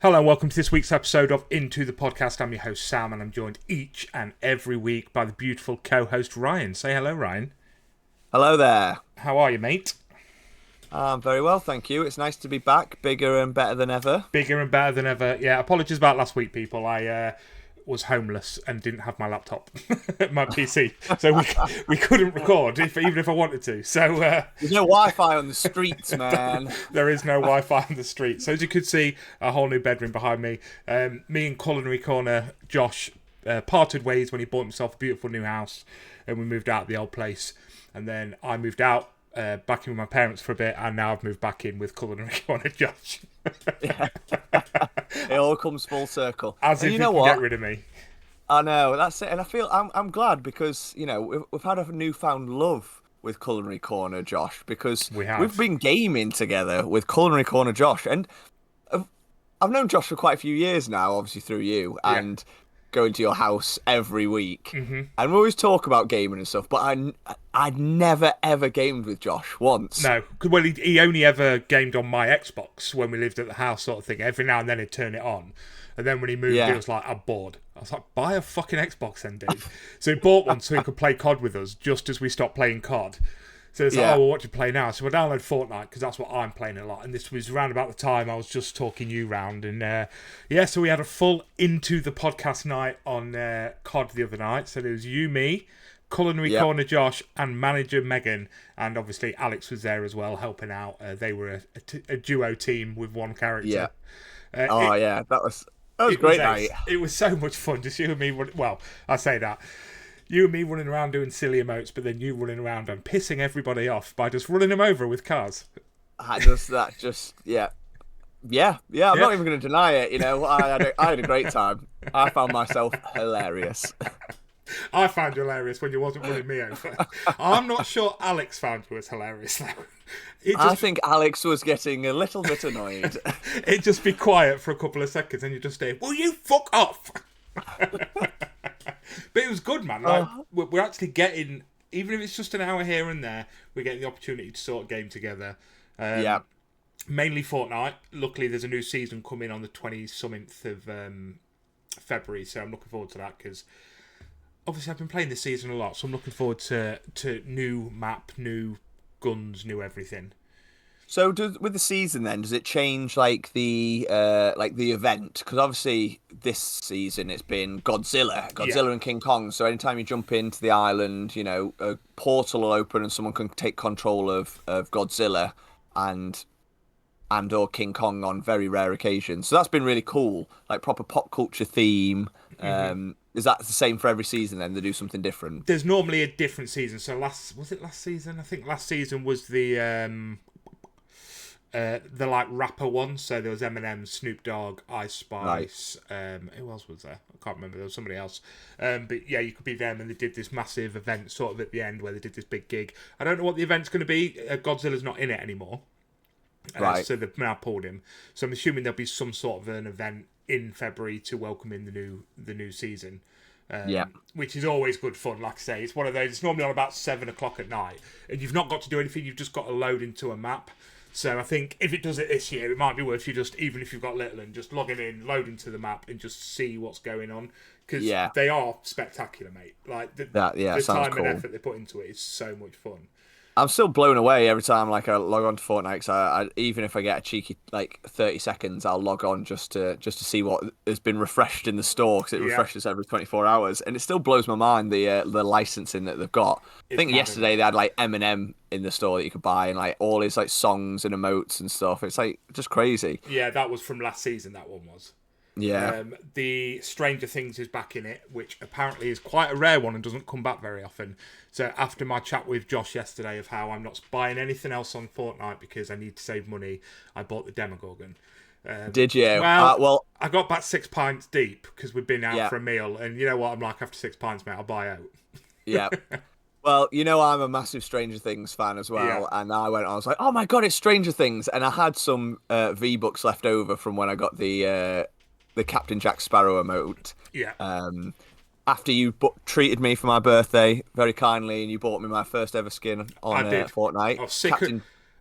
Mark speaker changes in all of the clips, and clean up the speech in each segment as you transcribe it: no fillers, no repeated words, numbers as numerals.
Speaker 1: Hello and welcome to this week's episode of Into the Podcast. I'm your host Sam and I'm joined each and every week by the beautiful co-host Ryan. Say hello, Ryan.
Speaker 2: Hello there.
Speaker 1: How are you, mate?
Speaker 2: I'm very well, thank you. It's nice to be back, bigger and better than ever.
Speaker 1: Bigger and better than ever. Yeah, apologies about last week, people. I was homeless and didn't have my laptop, my PC, so we couldn't record even if I wanted to. So
Speaker 2: there's no Wi-Fi on the streets, man.
Speaker 1: There is no Wi-Fi on the street. So as you could see, a whole new bedroom behind me. Me and Culinary Corner Josh parted ways when he bought himself a beautiful new house, and we moved out of the old place. And then I moved out. Back in with my parents for a bit, and now I've moved back in with Culinary Corner Josh.
Speaker 2: Yeah. It all comes full circle.
Speaker 1: As if you can get rid of me.
Speaker 2: I know, that's it. And I feel I'm glad because, you know, we've had a newfound love with Culinary Corner Josh because we've been gaming together with Culinary Corner Josh. And I've known Josh for quite a few years now, obviously through you, and going to your house every week. Mm-hmm. And we always talk about gaming and stuff, but I'd never ever gamed with Josh once.
Speaker 1: No, well, he only ever gamed on my Xbox when we lived at the house, sort of thing. Every now and then he'd turn it on, and then when he moved, he was like, "I'm bored." I was like, "Buy a fucking Xbox, then, dude." So he bought one so he could play COD with us, just as we stopped playing COD. So it's like, "Oh, well, what do you play now?" So we'll download Fortnite because that's what I'm playing a lot. And this was around about the time I was just talking you round. And so we had a full Into the Podcast night on COD the other night. So there was you, me, Culinary Corner Josh, and manager Megan. And obviously Alex was there as well, helping out. They were a duo team with one character.
Speaker 2: Yeah. That was a great night.
Speaker 1: It was so much fun. Just you and me. Well, I say that. You and me running around doing silly emotes, but then you running around and pissing everybody off by just running them over with cars.
Speaker 2: I'm not even going to deny it. You know, I had a great time. I found myself hilarious.
Speaker 1: I found you hilarious when you wasn't running me over. I'm not sure Alex found you as hilarious though.
Speaker 2: I think Alex was getting a little bit annoyed.
Speaker 1: It'd just be quiet for a couple of seconds and you just say, "Will you fuck off?" But it was good, man. Like, we're actually getting, even if it's just an hour here and there, we're getting the opportunity to sort of game together. Mainly Fortnite. Luckily, there's a new season coming on the 20-something of February, so I'm looking forward to that because obviously I've been playing this season a lot, so I'm looking forward to new map, new guns, new everything.
Speaker 2: So with the season then, does it change like the event? Because obviously this season it's been Godzilla and King Kong. So anytime you jump into the island, you know, a portal will open and someone can take control of Godzilla and or King Kong on very rare occasions. So that's been really cool, like proper pop culture theme. Mm-hmm. Is that the same for every season then? They do something different?
Speaker 1: There's normally a different season. So last season? I think last season was the like rapper one, so there was Eminem, Snoop Dogg, Ice Spice. Right. Who else was there? I can't remember. There was somebody else. But yeah, you could be them, and they did this massive event sort of at the end where they did this big gig. I don't know what the event's going to be. Godzilla's not in it anymore, right? So they've now pulled him. So I'm assuming there'll be some sort of an event in February to welcome in the new season. Which is always good fun. Like I say, it's one of those. It's normally on about 7:00 at night, and you've not got to do anything. You've just got to load into a map. So I think if it does it this year, it might be worth you just, even if you've got little, and just logging in, loading to the map, and just see what's going on. Because they are spectacular, mate. Like the time and effort they put into it is so much fun.
Speaker 2: I'm still blown away every time I log on to Fortnite. Cause I even if I get a cheeky 30 seconds, I'll log on just to see what has been refreshed in the store because it refreshes every 24 hours, and it still blows my mind the licensing that they've got. I think yesterday they had like Eminem in the store that you could buy, and like all his like songs and emotes and stuff. It's like just crazy.
Speaker 1: Yeah, that was from last season. That one was.
Speaker 2: Yeah.
Speaker 1: The Stranger Things is back in it, which apparently is quite a rare one and doesn't come back very often. So after my chat with Josh yesterday of how I'm not buying anything else on Fortnite because I need to save money, I bought the Demogorgon.
Speaker 2: Did you?
Speaker 1: Well, I got back 6 pints deep because we'd been out for a meal, and you know what I'm like, after 6 pints, mate, I'll buy out.
Speaker 2: Yeah. Well, you know I'm a massive Stranger Things fan as well, and I was like, oh my god, it's Stranger Things, and I had some V-Bucks left over from when I got the Captain Jack Sparrow emote.
Speaker 1: Yeah.
Speaker 2: After you treated me for my birthday very kindly, and you bought me my first ever skin on Fortnite.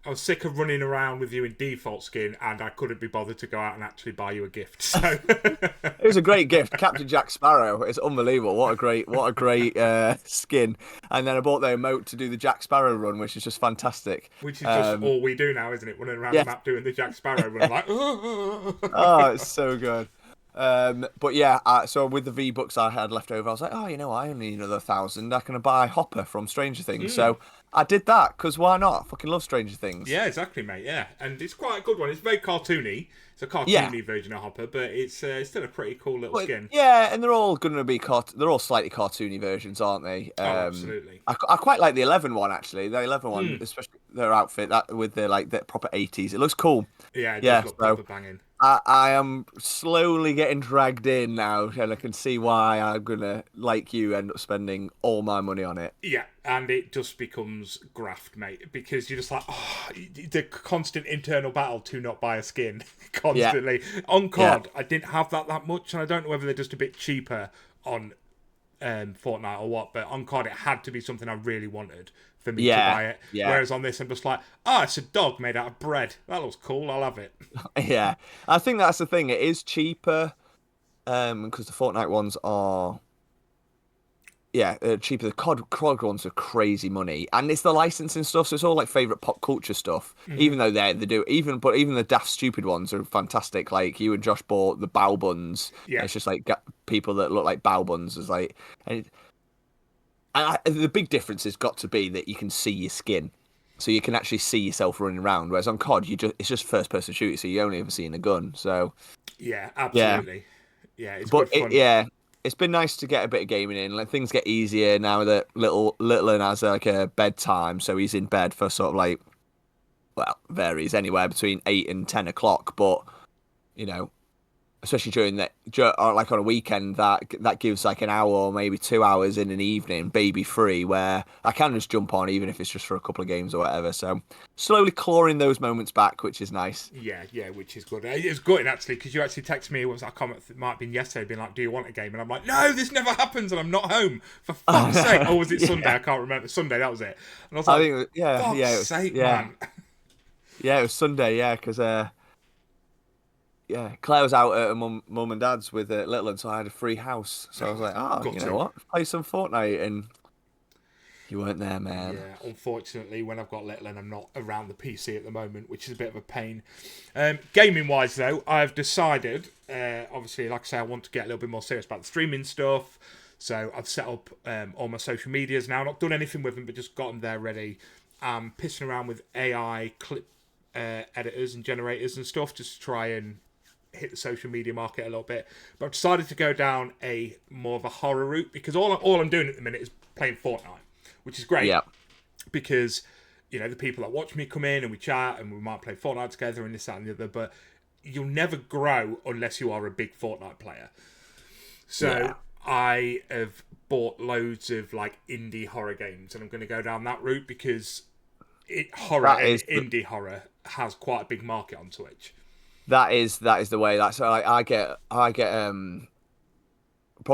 Speaker 1: I was sick of running around with you in default skin, and I couldn't be bothered to go out and actually buy you a gift. So
Speaker 2: It was a great gift, Captain Jack Sparrow. It's unbelievable. What a great skin. And then I bought the emote to do the Jack Sparrow run, which is just fantastic.
Speaker 1: which is just all we do now, isn't it? Running around
Speaker 2: Yeah.
Speaker 1: the map doing the Jack Sparrow run, like.
Speaker 2: Oh, it's so good. But yeah, so with the V-Bucks I had left over, I was like, oh, I only need another 1,000. I can buy Hopper from Stranger Things. So I did that, because why not? I fucking love Stranger Things.
Speaker 1: Yeah, exactly, mate. Yeah, and it's quite a good one. It's very cartoony. It's a cartoony version of Hopper, but it's still a pretty cool little skin.
Speaker 2: Yeah, and they're all going to be they're all slightly cartoony versions, aren't they?
Speaker 1: Absolutely.
Speaker 2: I quite like the 11 one, actually. The 11 one, especially their outfit that with the proper 80s. It looks cool.
Speaker 1: Yeah, it does look proper banging.
Speaker 2: I am slowly getting dragged in now, and I can see why I'm gonna, like you, end up spending all my money on it.
Speaker 1: Yeah, and it just becomes graft, mate, because you're just like, the constant internal battle to not buy a skin constantly. Yeah. On COD, I didn't have that much, and I don't know whether they're just a bit cheaper on Fortnite or what, but on COD it had to be something I really wanted for me to buy it. Yeah. Whereas on this, I'm just like, it's a dog made out of bread. That looks cool. I'll have it.
Speaker 2: Yeah, I think that's the thing. It is cheaper because the Fortnite ones are cheaper. The COD ones are crazy money, and it's the licensing stuff. So it's all like favorite pop culture stuff. Even though they do even the daft stupid ones are fantastic. Like you and Josh bought the Bow Buns. Yeah, it's just like people that look like Bow Buns. Is like, the big difference has got to be that you can see your skin. So you can actually see yourself running around, whereas on COD, it's just first-person shooting, so you only ever seeing a gun. So
Speaker 1: yeah, absolutely. Yeah, it's good fun.
Speaker 2: It's been nice to get a bit of gaming in. Like things get easier now that little one has like a bedtime, so he's in bed for sort of like, well, varies anywhere between 8 and 10 o'clock. But especially during like on a weekend, that gives like an hour or maybe 2 hours in an evening, baby free, where I can just jump on, even if it's just for a couple of games or whatever. So slowly clawing those moments back, which is nice.
Speaker 1: Yeah, which is good. It's good actually, because you actually texted me. It might have been yesterday, being like, "Do you want a game?" And I'm like, "No, this never happens, and I'm not home for fuck's sake." Or was it Sunday? I can't remember. Sunday, that was it. And I was like, "Fuck's sake, man."
Speaker 2: Yeah, it was Sunday. Yeah, because Claire was out at her mum and dad's with little, and so I had a free house. So I was like, know what? Play some Fortnite, and you weren't there, man.
Speaker 1: Yeah, unfortunately, when I've got little and I'm not around the PC at the moment, which is a bit of a pain. Gaming-wise, though, I've decided, obviously, like I say, I want to get a little bit more serious about the streaming stuff. So I've set up all my social medias now. Not done anything with them, but just got them there ready. I'm pissing around with AI clip editors and generators and stuff, just to try and hit the social media market a little bit. But I've decided to go down more of a horror route, because all I'm doing at the minute is playing Fortnite, which is great. Yeah. Because the people that watch me come in and we chat and we might play Fortnite together and this, that, and the other. But you'll never grow unless you are a big Fortnite player. So I have bought loads of like indie horror games, and I'm going to go down that route because indie horror has quite a big market on Twitch.
Speaker 2: That is the way. That's like I get probably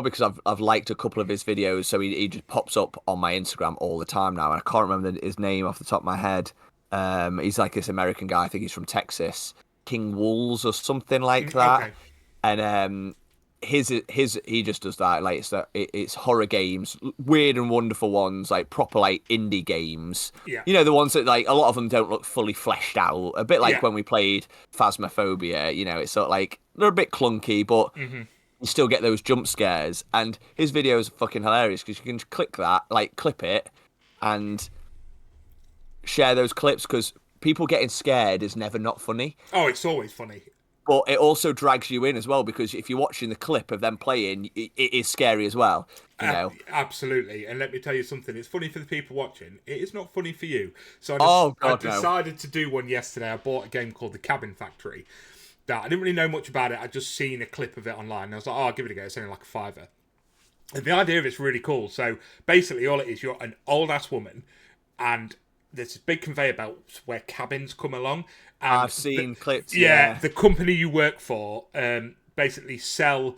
Speaker 2: because I've liked a couple of his videos, so he just pops up on my Instagram all the time now. And I can't remember his name off the top of my head. He's like this American guy. I think he's from Texas, King Wolves or something like that. Okay. And he just does that. Like it's horror games, weird and wonderful ones, like proper like indie games. Yeah. The ones that like a lot of them don't look fully fleshed out. A bit like when we played Phasmophobia. It's sort of like they're a bit clunky, but you still get those jump scares. And his videos are fucking hilarious because you can click that, like clip it, and share those clips, because people getting scared is never not funny.
Speaker 1: Oh, it's always funny.
Speaker 2: But it also drags you in as well, because if you're watching the clip of them playing, it is scary as well.
Speaker 1: Absolutely. And let me tell you something. It's funny for the people watching. It is not funny for you. So I decided to do one yesterday. I bought a game called The Cabin Factory. That I didn't really know much about it. I'd just seen a clip of it online. And I was like, I'll give it a go. It's only like a $5. And the idea of it's really cool. So basically all it is, you're an old-ass woman, and there's this big conveyor belt where cabins come along. And
Speaker 2: I've seen clips.
Speaker 1: Yeah, the company you work for basically sell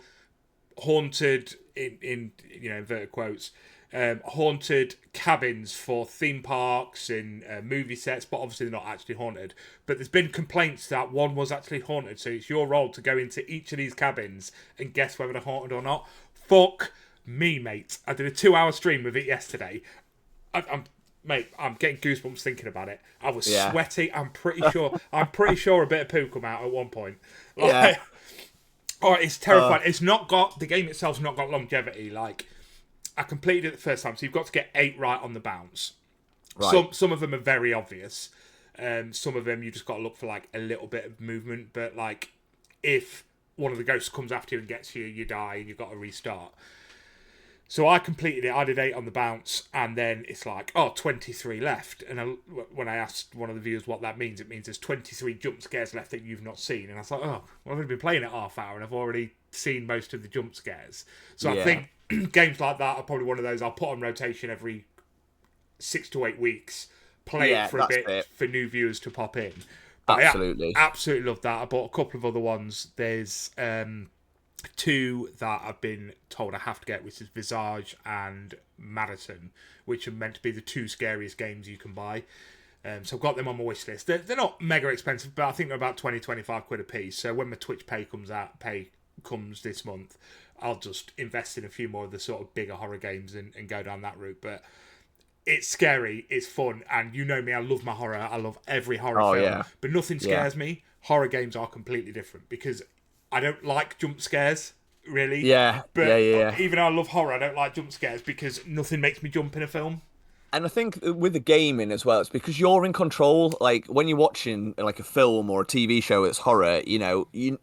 Speaker 1: haunted, in inverted quotes, haunted cabins for theme parks and movie sets, but obviously they're not actually haunted. But there's been complaints that one was actually haunted, so it's your role to go into each of these cabins and guess whether they're haunted or not. Fuck me, mate. I did a 2-hour stream with it yesterday. I'm getting goosebumps thinking about it. I was sweaty. I'm pretty sure a bit of poo come out at one point. Like, oh, it's terrifying. It's not got, the game itself's not got longevity. Like, I completed it the first time, so you've got to get 8 right on the bounce. Right. Some of them are very obvious. Some of them you just got to look for like a little bit of movement. But like, if one of the ghosts comes after you and gets you, you die and you've got to restart. So I completed it. I did 8 on the bounce, and then it's like, 23 left. And when I asked one of the viewers what that means, it means there's 23 jump scares left that you've not seen. And I was like, well, I've only been playing it half hour, and I've already seen most of the jump scares. So I think games like that are probably one of those I'll put on rotation every 6 to 8 weeks, play it for a bit for new viewers to pop in. But
Speaker 2: absolutely.
Speaker 1: I absolutely love that. I bought a couple of other ones. There's 2 that I've been told I have to get, which is Visage and Madison, which are meant to be the 2 scariest games you can buy. So I've got them on my wish list. They're not mega expensive, but I think they're about 20-25 quid a piece. So when my Twitch pay comes this month, I'll just invest in a few more of the sort of bigger horror games and go down that route. But it's scary, it's fun, and you know me, I love my horror. I love every horror film, but nothing scares me. Horror games are completely different because I don't like jump scares, really. But even though I love horror, I don't like jump scares because nothing makes me jump in a film.
Speaker 2: And I think with the gaming as well, it's because you're in control. Like when you're watching like a film or a TV show that's horror, you know, you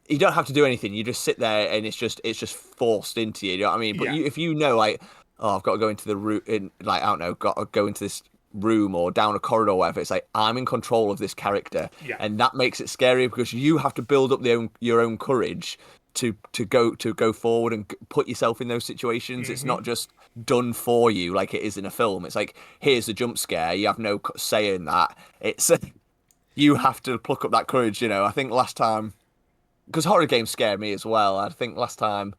Speaker 2: don't have to do anything. You just sit there and it's just forced into you. You know what I mean? But if you know, like, I've got to go into the room, like, I don't know, got to go into this room or down a corridor or whatever, it's like I'm in control of this character, and that makes it scary because you have to build up your own courage to go forward and put yourself in those situations. It's not just done for you like it is in a film. It's like, here's the jump scare, you have no say in that. It's you have to pluck up that courage. You know, I think last time, because horror games scare me as well, I think last time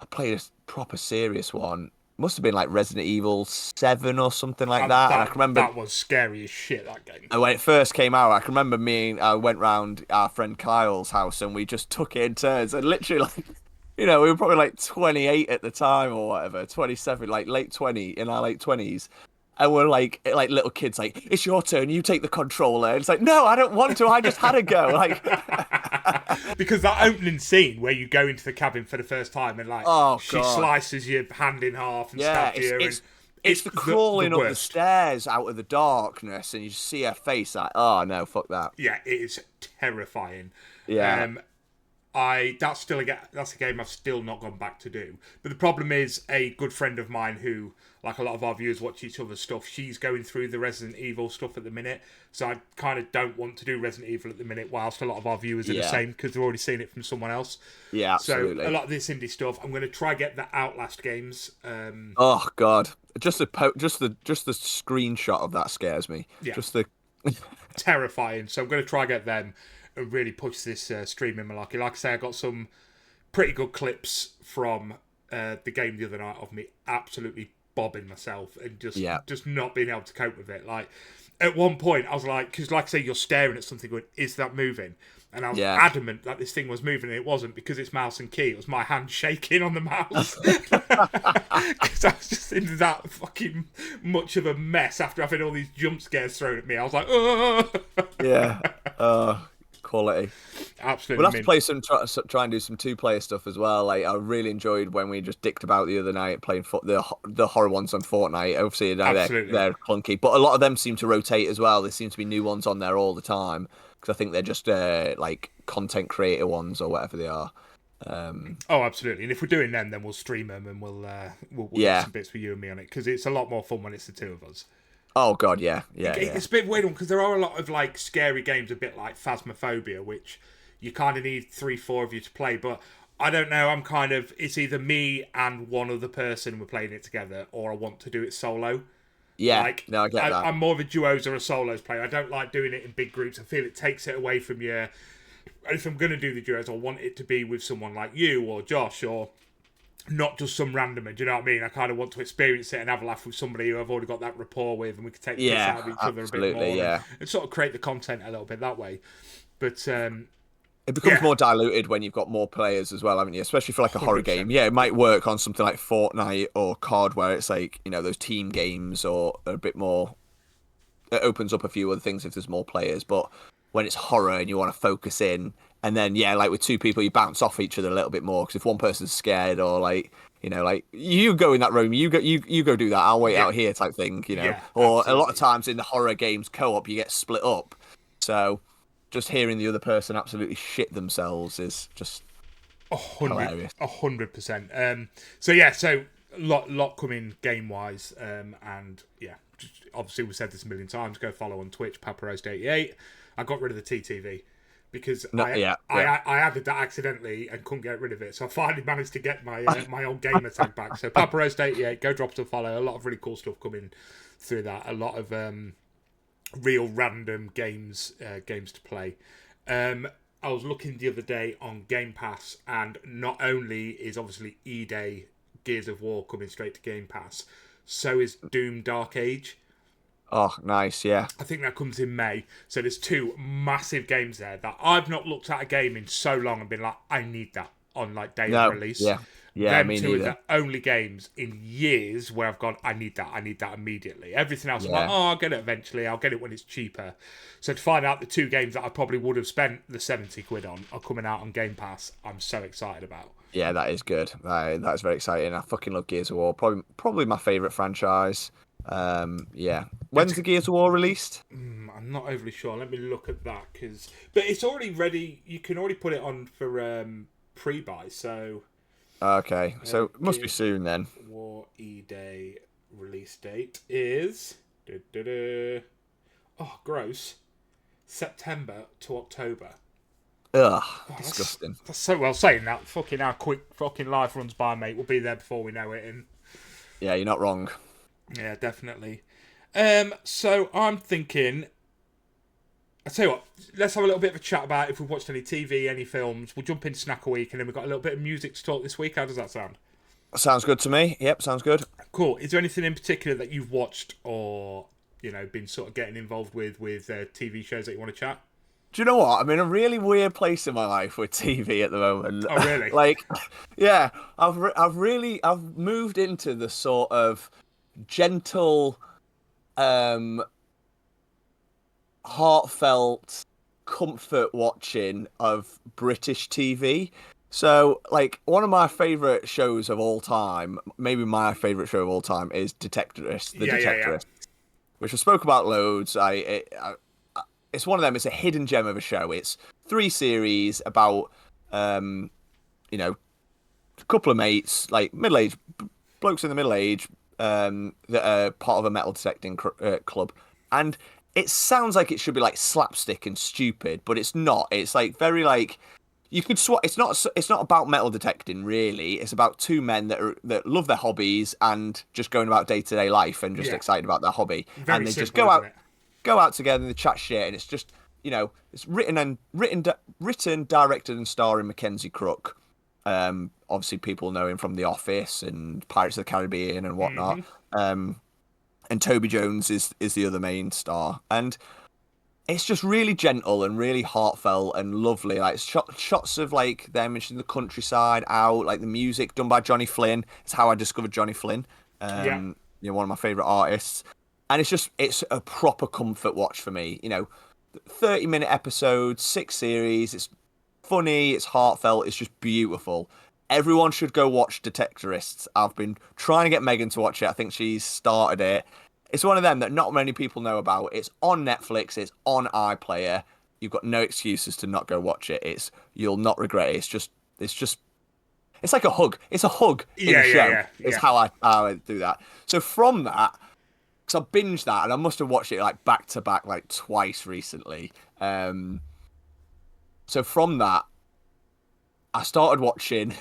Speaker 2: I played a proper serious one, must have been like Resident Evil 7 or something like that. And I can remember
Speaker 1: that was scary as shit, that game.
Speaker 2: And when it first came out, I can remember I went round our friend Kyle's house and we just took it in turns. And literally, like, you know, we were probably like 28 at the time or whatever, 27, like in our late 20s. And we're like little kids, like, it's your turn, you take the controller. And it's like, no, I don't want to, I just had to go. Like,
Speaker 1: because that opening scene where you go into the cabin for the first time and like she slices your hand in half and stabs you.
Speaker 2: It's the crawling up the stairs out of the darkness and you see her face like, oh no, fuck that.
Speaker 1: Yeah, it is terrifying.
Speaker 2: Yeah.
Speaker 1: That's a game I've still not gone back to do. But the problem is, a good friend of mine who, like a lot of our viewers watch each other's stuff, she's going through the Resident Evil stuff at the minute. So I kind of don't want to do Resident Evil at the minute whilst a lot of our viewers are the same because they've already seen it from someone else.
Speaker 2: Yeah, absolutely.
Speaker 1: So a lot of this indie stuff, I'm going to try get the Outlast games.
Speaker 2: Oh God, just the screenshot of that scares me.
Speaker 1: Yeah.
Speaker 2: Just the
Speaker 1: terrifying. So I'm going to try get them and really push this streaming malarkey. Like I say, I got some pretty good clips from the game the other night of me absolutely bobbing myself and just not being able to cope with it. Like at one point I was like, because like I say, you're staring at something going, is that moving? And I was adamant that this thing was moving, and it wasn't, because it's mouse and key. It was my hand shaking on the mouse because I was just in that fucking much of a mess after having all these jump scares thrown at me. I was like,
Speaker 2: quality.
Speaker 1: Absolutely.
Speaker 2: We'll have to play try and do some 2-player stuff as well. Like, I really enjoyed when we just dicked about the other night playing the horror ones on Fortnite. Obviously, they're clunky, but a lot of them seem to rotate as well. There seem to be new ones on there all the time because I think they're just like content creator ones or whatever they are.
Speaker 1: Oh, absolutely. And if we're doing them, then we'll stream them and we'll get some bits for you and me on it, because it's a lot more fun when it's the two of us.
Speaker 2: Oh God, yeah.
Speaker 1: It's a bit weird one because there are a lot of like scary games, a bit like Phasmophobia, which you kind of need 3-4 of you to play. But I don't know. I'm kind of, it's either me and one other person we're playing it together, or I want to do it solo.
Speaker 2: Yeah,
Speaker 1: like,
Speaker 2: no, I get that.
Speaker 1: I'm more of a duos or a solos player. I don't like doing it in big groups. I feel it takes it away from you. If I'm going to do the duos, I want it to be with someone like you or Josh or not just some randomer. Do you know what I mean? I kind of want to experience it and have a laugh with somebody who I've already got that rapport with, and we can take the piss out of each other a bit more, and sort of create the content a little bit that way. But
Speaker 2: it becomes more diluted when you've got more players as well, haven't you? Especially for like a 100%. Horror game. Yeah, it might work on something like Fortnite or COD, where it's like, you know, those team games or a bit more. It opens up a few other things if there's more players, but when it's horror and you want to focus in, and then like with two people, you bounce off each other a little bit more, because if one person's scared or like, you know, like you go in that room, you go do that, I'll wait out here type thing, you know.
Speaker 1: Yeah,
Speaker 2: or absolutely. A lot of times in the horror games co-op, you get split up, so just hearing the other person absolutely shit themselves is just hilarious.
Speaker 1: 100%. So lot coming game wise, and yeah, obviously we said this a million times. Go follow on Twitch, PapaRoast88. I got rid of the TTV because I added that accidentally and couldn't get rid of it. So I finally managed to get my my old gamer tag back. So PapaRoast88, go drop us a follow. A lot of really cool stuff coming through that. A lot of real random games to play. I was looking the other day on Game Pass, and not only is obviously E-Day Gears of War coming straight to Game Pass, so is Doom Dark Age.
Speaker 2: Oh, nice, yeah.
Speaker 1: I think that comes in May. So there's two massive games there that I've not looked at a game in so long and been like, I need that on like day of release.
Speaker 2: Yeah,
Speaker 1: them two are the only games in years where I've gone, I need that immediately. Everything else, I'm like, I'll get it eventually. I'll get it when it's cheaper. So to find out the two games that I probably would have spent the 70 quid on are coming out on Game Pass, I'm so excited about.
Speaker 2: Yeah, that is good. That's very exciting. I fucking love Gears of War. Probably my favourite franchise. When's the Gears of War released?
Speaker 1: I'm not overly sure. Let me look at that, but it's already ready. You can already put it on for pre-buy. So
Speaker 2: okay, so it must be soon then.
Speaker 1: War E-Day release date is gross, September to October.
Speaker 2: Ugh, disgusting.
Speaker 1: That's so well saying that. Fucking how quick fucking life runs by, mate. We'll be there before we know it. And
Speaker 2: yeah, you're not wrong.
Speaker 1: Yeah, definitely. So I'm thinking, I tell you what, let's have a little bit of a chat about if we've watched any TV, any films. We'll jump into Snack a Week, and then we've got a little bit of music to talk this week. How does that sound?
Speaker 2: Sounds good to me. Yep, sounds good.
Speaker 1: Cool. Is there anything in particular that you've watched or, you know, been sort of getting involved with TV shows that you want to chat?
Speaker 2: Do you know what? I'm in a really weird place in my life with TV at the moment.
Speaker 1: Oh, really?
Speaker 2: Like, yeah, I've moved into the sort of gentle, heartfelt comfort watching of British TV. So, like, one of my favourite shows of all time, maybe my favourite show of all time, is Detectorists, Detectorists, which I spoke about loads. It's one of them. It's a hidden gem of a show. It's 3 series about, a couple of mates, like middle-aged blokes in the middle age, that are part of a metal detecting club, and it sounds like it should be like slapstick and stupid, but it's not. It's like very like you could swap. It's not about metal detecting really. It's about 2 men that love their hobbies and just going about day-to-day life and just excited about their hobby,
Speaker 1: very
Speaker 2: and they
Speaker 1: simple,
Speaker 2: just go out together and they chat shit, and it's just, you know, it's written, directed and starring Mackenzie Crook. Obviously people know him from The Office and Pirates of the Caribbean and whatnot. And Toby Jones is the other main star, and it's just really gentle and really heartfelt and lovely. Like shots of like them in the countryside, out, like the music done by Johnny Flynn. It's how I discovered Johnny Flynn. One of my favorite artists. And it's a proper comfort watch for me. You know, 30-minute episodes, 6 series. It's funny, it's heartfelt, it's just beautiful. Everyone should go watch Detectorists. I've been trying to get Megan to watch it. I think she's started it. It's one of them that not many people know about. It's on Netflix. It's on iPlayer. You've got no excuses to not go watch it. You'll not regret it. It's like a hug. It's a hug in a show. It's how I do that. So from that, because I binged that and I must have watched it like back to back like twice recently. So from that, I started watching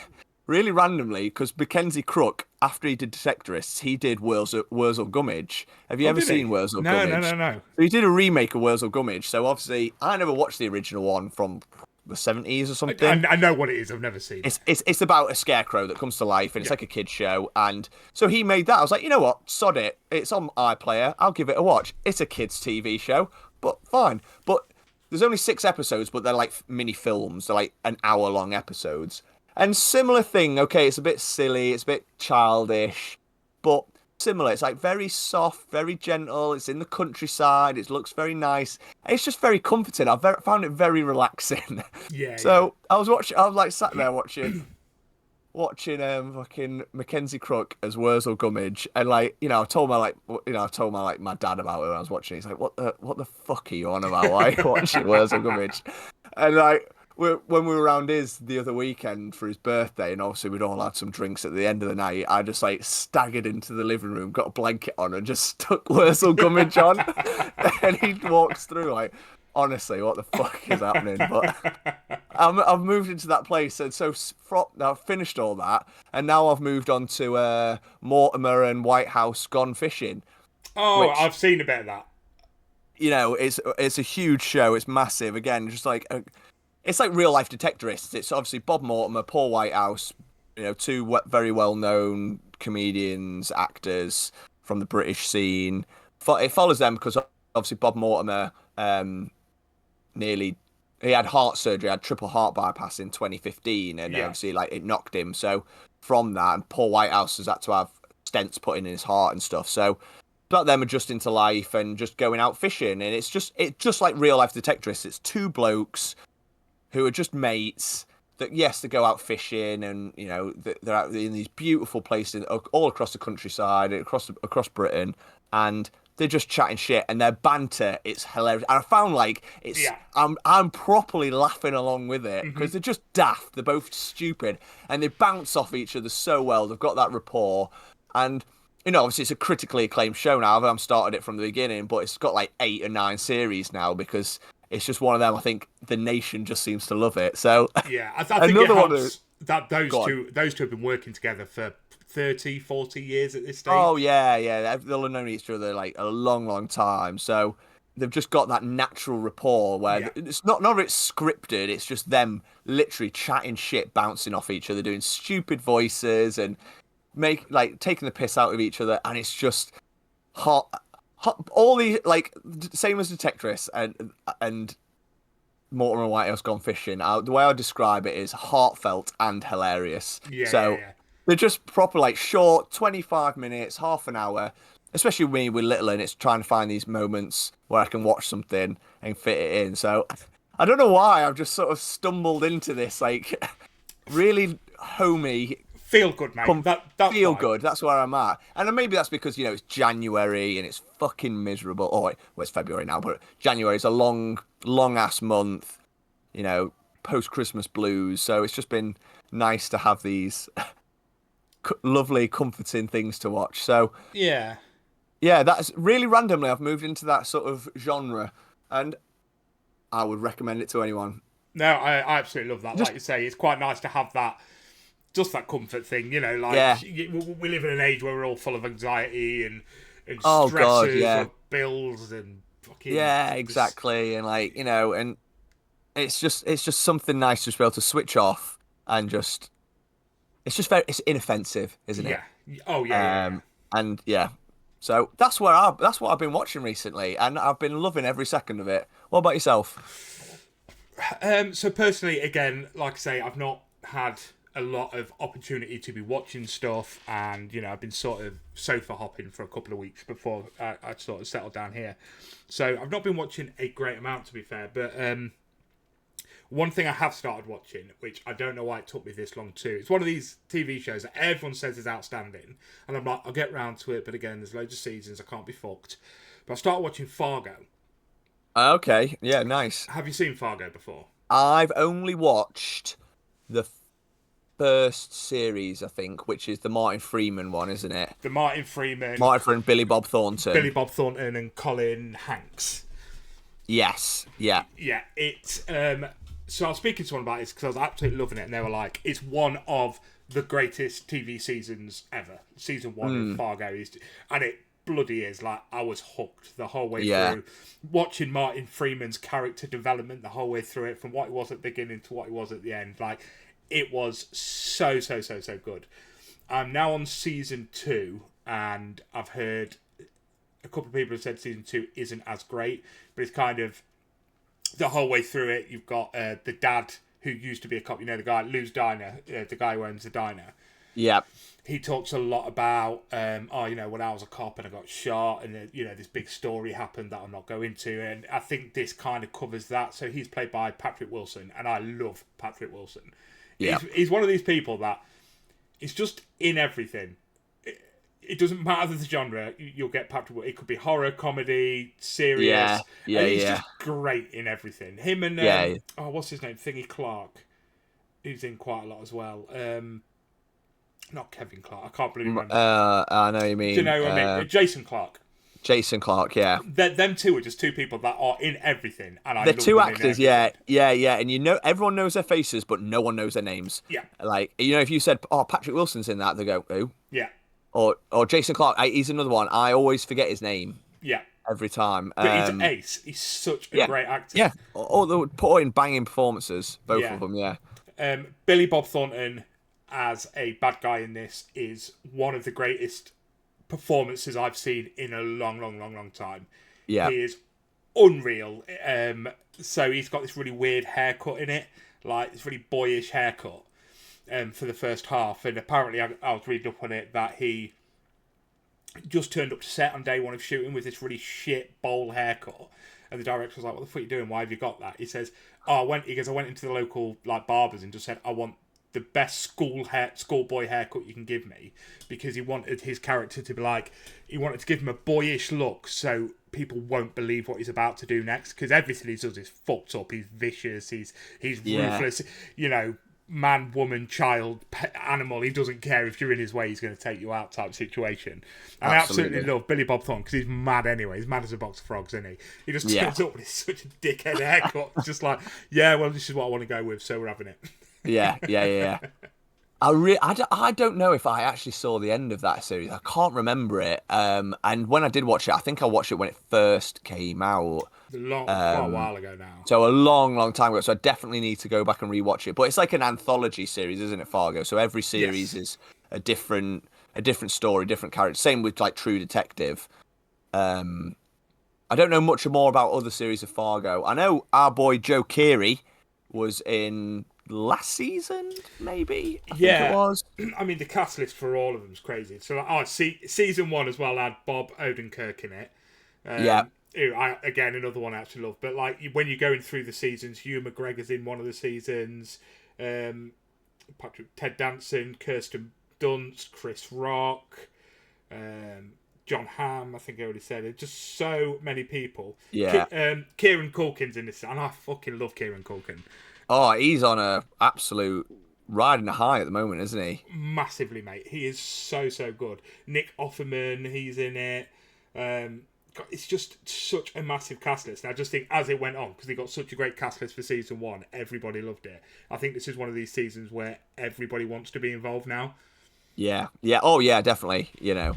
Speaker 2: really randomly because Mackenzie Crook, after he did Detectorists, he did Wurzel Gummidge. Have you ever seen Wurzel Gummidge?
Speaker 1: No.
Speaker 2: So he did a remake of Wurzel Gummidge. So obviously, I never watched the original one from the 70s or something.
Speaker 1: I know what it is. I've never seen it.
Speaker 2: It's about a scarecrow that comes to life, and it's like a kid's show. And so he made that. I was like, you know what? Sod it. It's on iPlayer. I'll give it a watch. It's a kids' TV show, but fine. But there's only 6 episodes, but they're like mini films. They're like an hour-long episodes. And similar thing. Okay, it's a bit silly. It's a bit childish, but similar. It's like very soft, very gentle. It's in the countryside. It looks very nice. It's just very comforting. Found it very relaxing.
Speaker 1: Yeah.
Speaker 2: So I was like sat there watching fucking Mackenzie Crook as Wurzel Gummidge, and like, you know, I told my dad about it when I was watching. He's like, what the fuck are you on about? Why are you watching Wurzel Gummidge? And like, when we were around the other weekend for his birthday, and obviously we'd all had some drinks at the end of the night, I just like staggered into the living room, got a blanket on, and just stuck Wurzel Gummidge on. And he walks through like, honestly, what the fuck is happening? But I've moved into that place, and so I've finished all that, and now I've moved on to Mortimer and White House Gone Fishing.
Speaker 1: Oh, I've seen a bit of that.
Speaker 2: You know, it's a huge show. It's massive. Again, just like it's like real life detectorists. It's obviously Bob Mortimer, Paul Whitehouse, you know, 2 very well known comedians, actors from the British scene. It follows them because obviously Bob Mortimer he had heart surgery, had triple heart bypass in 2015, and obviously like it knocked him. So from that, and Paul Whitehouse has had to have stents put in his heart and stuff. So about them adjusting to life and just going out fishing, and it's just like real life detectorists. It's 2 blokes who are just mates that, yes, they go out fishing, and you know they're out in these beautiful places all across the countryside, across Britain, and they're just chatting shit, and their banter, it's hilarious. And I found like I'm properly laughing along with it because they're just daft. They're both stupid, and they bounce off each other so well. They've got that rapport, and you know, obviously it's a critically acclaimed show now. I've started it from the beginning, but it's got like 8 or 9 series now because it's just one of them. I think the nation just seems to love it. So
Speaker 1: yeah, I think it helps that those two have been working together for 30, 40 years at this stage.
Speaker 2: Oh yeah, they'll have known each other like a long time. So they've just got that natural rapport where it's none of it's scripted. It's just them literally chatting shit, bouncing off each other, doing stupid voices, and taking the piss out of each other, and it's just hot. All the like same as Detectorists and Mortimer and Whitehouse Gone Fishing. The way I describe it is heartfelt and hilarious. Yeah. They're just proper like short, 25 minutes, half an hour. Especially me with little, and it's trying to find these moments where I can watch something and fit it in. So I don't know why I've just sort of stumbled into this like really homey.
Speaker 1: Feel good, mate.
Speaker 2: Feel good. That's where I'm at. And maybe that's because, you know, it's January and it's fucking miserable. Oh, wait, well, it's February now, but January is a long ass month, you know, post-Christmas blues. So it's just been nice to have these lovely, comforting things to watch. So, yeah, that's really randomly. I've moved into that sort of genre, and I would recommend it to anyone.
Speaker 1: No, I absolutely love that. Like you say, it's quite nice to have that. Just that comfort thing, you know, like we live in an age where we're all full of anxiety and stresses and bills and fucking
Speaker 2: exactly, and like, you know, and it's just something nice to be able to switch off and just it's inoffensive, isn't it? And so that's what I've been watching recently, and I've been loving every second of it. What about yourself?
Speaker 1: So personally, again, like I say, I've not had a lot of opportunity to be watching stuff, and you know, I've been sort of sofa hopping for a couple of weeks before I sort of settled down here, so I've not been watching a great amount, to be fair. But one thing I have started watching, which I don't know why it took me this long too, it's one of these TV shows that everyone says is outstanding, and I'm like, I'll get round to it, but again, there's loads of seasons, I can't be fucked. But I started watching Fargo.
Speaker 2: Okay, yeah, nice.
Speaker 1: Have you seen Fargo before?
Speaker 2: I've only watched the first series, I think, which is the Martin Freeman one, isn't it?
Speaker 1: The Martin Freeman,
Speaker 2: Billy Bob Thornton,
Speaker 1: and Colin Hanks.
Speaker 2: Yes, yeah.
Speaker 1: It's so I was speaking to someone about this because I was absolutely loving it, and they were like, "It's one of the greatest TV seasons ever." Season 1 of Fargo is, and bloody is. Like, I was hooked the whole way
Speaker 2: Yeah.
Speaker 1: through. Watching Martin Freeman's character development the whole way through it, from what he was at the beginning to what he was at the end. Like, it was so good. I'm now on season 2, and I've heard a couple of people have said season 2 isn't as great, but it's kind of the whole way through it. You've got the dad who used to be a cop, the guy at Lou's Diner, the guy who owns the diner.
Speaker 2: Yeah.
Speaker 1: He talks a lot about, when I was a cop and I got shot, and this big story happened that I'm not going into, and I think this kind of covers that. So he's played by Patrick Wilson, and I love Patrick Wilson.
Speaker 2: Yeah.
Speaker 1: He's one of these people that is just in everything. It doesn't matter the genre. You'll get Patrick. It could be horror, comedy, serious.
Speaker 2: Yeah.
Speaker 1: And he's just great in everything. Him and what's his name? Thingy Clark, who's in quite a lot as well. Not Kevin Clark. I can't believe it.
Speaker 2: I know you mean.
Speaker 1: Do you know what I mean? Jason Clark.
Speaker 2: Jason Clark, yeah.
Speaker 1: Them two are just two people that are in everything, and
Speaker 2: they're two actors, yeah, and everyone knows their faces, but no one knows their names.
Speaker 1: Yeah.
Speaker 2: Like, if you said, "Oh, Patrick Wilson's in that," they go, "Who?"
Speaker 1: Yeah.
Speaker 2: Or Jason Clark, he's another one. I always forget his name.
Speaker 1: Yeah.
Speaker 2: Every time.
Speaker 1: But he's ace. He's such a great actor.
Speaker 2: Yeah. They put in banging performances, both of them. Yeah.
Speaker 1: Billy Bob Thornton as a bad guy in this is one of the greatest performances I've seen in a long time.
Speaker 2: Yeah.
Speaker 1: He is unreal. So he's got this really weird haircut in it, like this really boyish haircut for the first half. And apparently I was reading up on it that he just turned up to set on day one of shooting with this really shit bowl haircut. And the director was like, "What the fuck are you doing? Why have you got that?" He says, I went into the local barbers and just said, "I want the best schoolboy haircut you can give me," because he wanted his character to be he wanted to give him a boyish look so people won't believe what he's about to do next, because everything he does is fucked up. He's vicious, he's ruthless, man, woman, child, pet, animal. He doesn't care if you're in his way, he's going to take you out type situation. And I absolutely love Billy Bob Thornton because he's mad anyway. He's mad as a box of frogs, isn't he? He just turns up with such a dickhead haircut. It's just well, this is what I want to go with, so we're having it. Yeah.
Speaker 2: I don't know if I actually saw the end of that series. I can't remember it. And when I did watch it, I think I watched it when it first came out.
Speaker 1: Quite a while ago now.
Speaker 2: So a long time ago. So I definitely need to go back and rewatch it. But it's like an anthology series, isn't it, Fargo? So every series is a different story, different character. Same with True Detective. I don't know much more about other series of Fargo. I know our boy Joe Keery was in last season, maybe. I think it was.
Speaker 1: I mean, the cast list for all of them is crazy. So, season 1 as well had Bob Odenkirk in it. Who again, another one I actually love. But when you're going through the seasons, Hugh McGregor's in one of the seasons. Ted Danson, Kirsten Dunst, Chris Rock, John Hamm. I think I already said it. Just so many people.
Speaker 2: Yeah.
Speaker 1: Kieran Culkin's in this, and I fucking love Kieran Culkin.
Speaker 2: Oh, he's on a absolute riding a high at the moment, isn't he?
Speaker 1: Massively, mate. He is so good. Nick Offerman, he's in it. It's just such a massive cast list. And I just think as it went on, because they got such a great cast list for season 1, everybody loved it. I think this is one of these seasons where everybody wants to be involved now.
Speaker 2: Yeah. Oh, yeah, definitely. I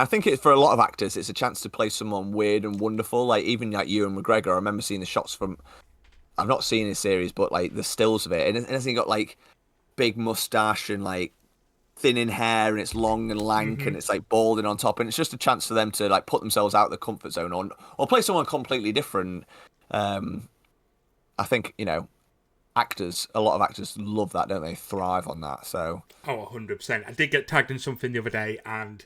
Speaker 2: think it's for a lot of actors, it's a chance to play someone weird and wonderful. Even Ewan McGregor, I remember seeing the shots from. I've not seen his series, but the stills of it, and he got big mustache and thin in hair, and it's long and lank, and it's balding on top, and it's just a chance for them to put themselves out of the comfort zone or play someone completely different. I think actors, a lot of actors love that, don't they? Thrive on that. So
Speaker 1: 100%. I did get tagged in something the other day, and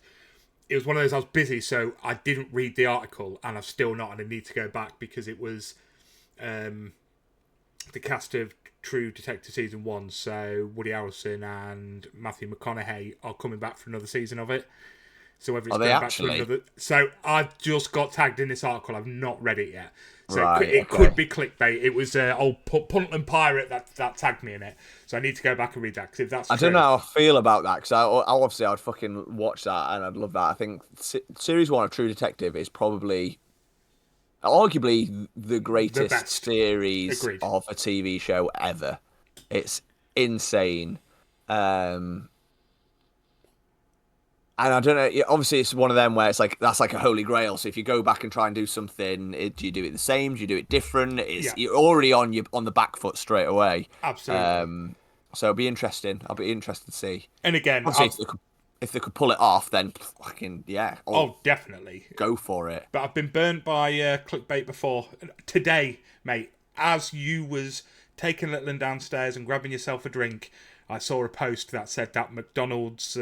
Speaker 1: it was one of those, I was busy, so I didn't read the article, and I've still not, and I need to go back because it was the cast of True Detective season 1. So Woody Harrelson and Matthew McConaughey are coming back for another season of it. So whether it's going back to another. So I just got tagged in this article. I've not read it yet. So it could be clickbait. It was old Puntland Pirate that tagged me in it. So I need to go back and read that. Cause if that's
Speaker 2: I don't know how I feel about that, because obviously I'd fucking watch that and I'd love that. I think series 1 of True Detective is probably arguably the greatest series of a TV show ever. It's insane. And And I don't know. Obviously, it's one of them where it's like that's like a holy grail. So if you go back and try and do something, do you do it the same? Do you do it different?
Speaker 1: Yeah.
Speaker 2: You're already on the back foot straight away.
Speaker 1: Absolutely.
Speaker 2: So it'll be interesting. I'll be interested to see.
Speaker 1: And again,
Speaker 2: Obviously, if they could pull it off, then fucking
Speaker 1: oh, definitely
Speaker 2: go for it.
Speaker 1: But I've been burnt by clickbait before. Today, mate, as you was taking Littleton downstairs and grabbing yourself a drink, I saw a post that said that McDonald's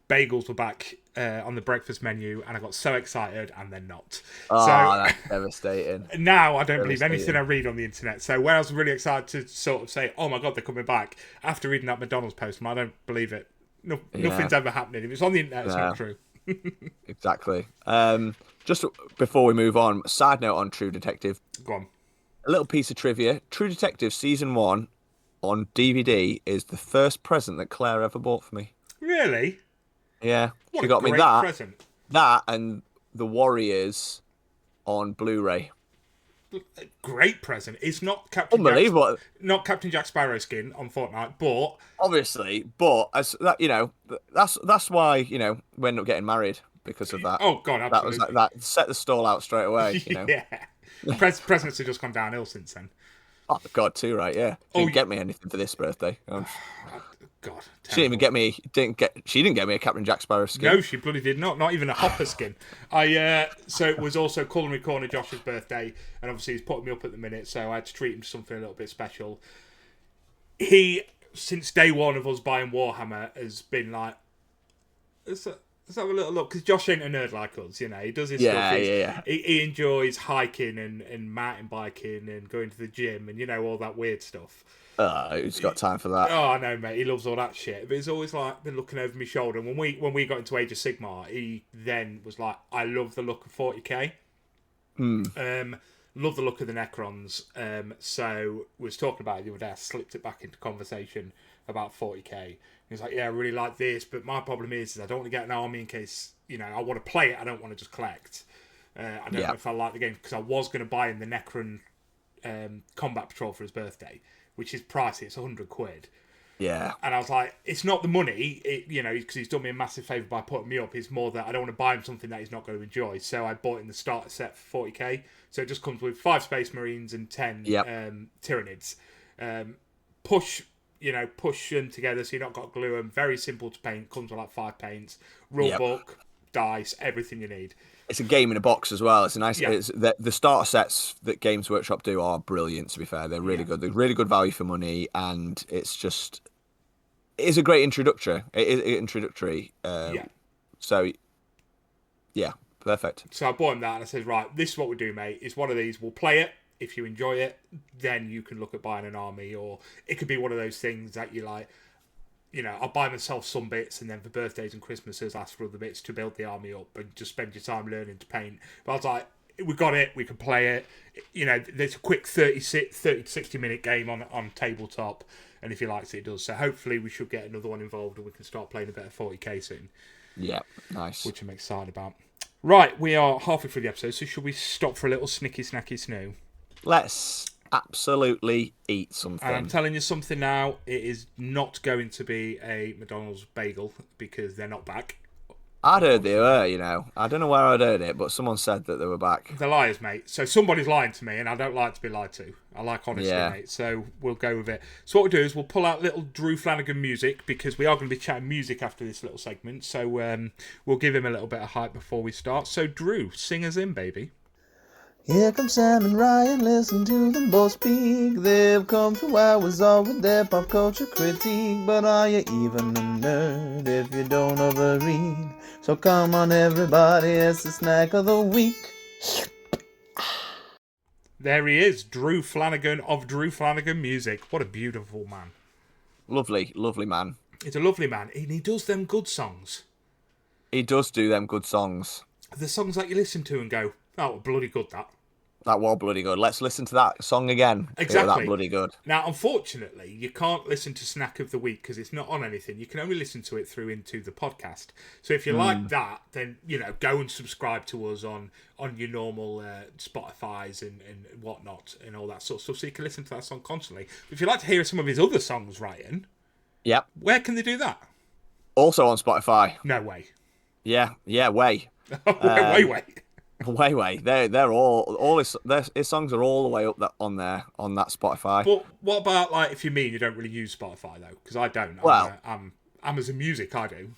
Speaker 1: bagels were back on the breakfast menu, and I got so excited, and they're not.
Speaker 2: Oh,
Speaker 1: so
Speaker 2: that's devastating.
Speaker 1: now I don't believe anything I read on the internet. So where I was really excited to sort of say, oh my God, they're coming back, after reading that McDonald's post, I don't believe it. No, nothing's ever happening. If it's on the internet, it's not true.
Speaker 2: Exactly. Just before we move on, side note on True Detective.
Speaker 1: Go on.
Speaker 2: A little piece of trivia. True Detective Season 1 on DVD is the first present that Claire ever bought for me.
Speaker 1: Really?
Speaker 2: Yeah.
Speaker 1: What
Speaker 2: she got me
Speaker 1: great present.
Speaker 2: That and The Warriors on Blu-ray.
Speaker 1: Great present. It's not
Speaker 2: Unbelievable.
Speaker 1: Not Captain Jack Sparrow skin on Fortnite, but
Speaker 2: obviously, but as that that's why we ended up getting married because of that.
Speaker 1: Oh God, absolutely.
Speaker 2: That was that set the stall out straight away.
Speaker 1: Yeah, presents have just gone downhill since then.
Speaker 2: Oh God, too right. Yeah, she didn't get me anything for this birthday.
Speaker 1: God,
Speaker 2: she didn't even get me. She didn't get me a Captain Jack Sparrow skin.
Speaker 1: No, she bloody did not. Not even a Hopper skin. So it was also Culinary Corner Josh's birthday, and obviously he's putting me up at the minute, so I had to treat him to something a little bit special. He, since day one of us buying Warhammer, has been like, let's have a little look, because Josh ain't a nerd like us, he does his stuff. He enjoys hiking and mountain biking and going to the gym and all that weird stuff.
Speaker 2: Who's got time for that?
Speaker 1: Oh, I know, mate. He loves all that shit. But he's always like been looking over my shoulder. And when we got into Age of Sigmar, he then was like, I love the look of 40k. Love the look of the Necrons. So we was talking about it the other day. I slipped it back into conversation about 40k. He was like, yeah, I really like this, but my problem is I don't want to get an army in case, I want to play it. I don't want to just collect. I don't know if I like the game, because I was going to buy him the Necron Combat Patrol for his birthday, which is pricey. It's £100.
Speaker 2: Yeah.
Speaker 1: And I was like, it's not the money, because he's done me a massive favour by putting me up. It's more that I don't want to buy him something that he's not going to enjoy. So I bought him the starter set for 40k. So it just comes with 5 Space Marines and 10 Tyranids. Push them together so you're not got to glue them. Very simple to paint. Comes with like 5 paints. Rule book, dice, everything you need.
Speaker 2: It's a game in a box as well. It's a nice. It's the starter sets that Games Workshop do are brilliant. To be fair, they're really good. They're really good value for money, and it's a great introductory. It is introductory. So, yeah, perfect.
Speaker 1: So I bought him that, and I said, right, this is what we do, mate. It's one of these. We'll play it. If you enjoy it, then you can look at buying an army, or it could be one of those things that you like. I'll buy myself some bits, and then for birthdays and Christmases, ask for other bits to build the army up and just spend your time learning to paint. But I was like, we got it, we can play it. There's a quick 30 to 60 minute game on tabletop, and if he likes it, it does. So hopefully we should get another one involved, and we can start playing a bit of 40k soon.
Speaker 2: Yeah, nice.
Speaker 1: Which I'm excited about. Right, we are halfway through the episode, so should we stop for a little snicky snacky snoo?
Speaker 2: Let's absolutely eat something.
Speaker 1: And I'm telling you something now, it is not going to be a McDonald's bagel, because they're not back.
Speaker 2: I'd heard they were, I don't know where I'd heard it, but someone said that they were back.
Speaker 1: They're liars, mate. So somebody's lying to me, and I don't like to be lied to. I like honesty, mate. So we'll go with it. So what we'll do is we'll pull out little Drew Flanagan music, because we are going to be chatting music after this little segment. So we'll give him a little bit of hype before we start. So Drew, sing us in, baby.
Speaker 3: Here come Sam and Ryan, listen to them both speak. They've come 2 hours on with their pop culture critique. But are you even a nerd if you don't overread? So come on everybody, it's the snack of the week.
Speaker 1: There he is, Drew Flanagan of Drew Flanagan Music. What a beautiful man.
Speaker 2: Lovely, lovely man.
Speaker 1: He's a lovely man, and he does them good songs.
Speaker 2: He does do them good songs.
Speaker 1: The songs that you listen to and go, oh, bloody good that.
Speaker 2: That was bloody good. Let's listen to that song again.
Speaker 1: Exactly.
Speaker 2: That bloody good.
Speaker 1: Now, unfortunately, you can't listen to Snack of the Week because it's not on anything. You can only listen to it through into the podcast. So if you like that, then, go and subscribe to us on your normal Spotify's and whatnot and all that sort of stuff, so you can listen to that song constantly. But if you'd like to hear some of his other songs, Ryan,
Speaker 2: yep,
Speaker 1: where can they do that?
Speaker 2: Also on Spotify.
Speaker 1: No way.
Speaker 2: Yeah, way.
Speaker 1: Way.
Speaker 2: Way. They're all his songs are all the way up on that Spotify.
Speaker 1: But what about, like, if you mean you don't really use Spotify, though? Because I don't.
Speaker 2: Well,
Speaker 1: I'm Amazon Music, I do.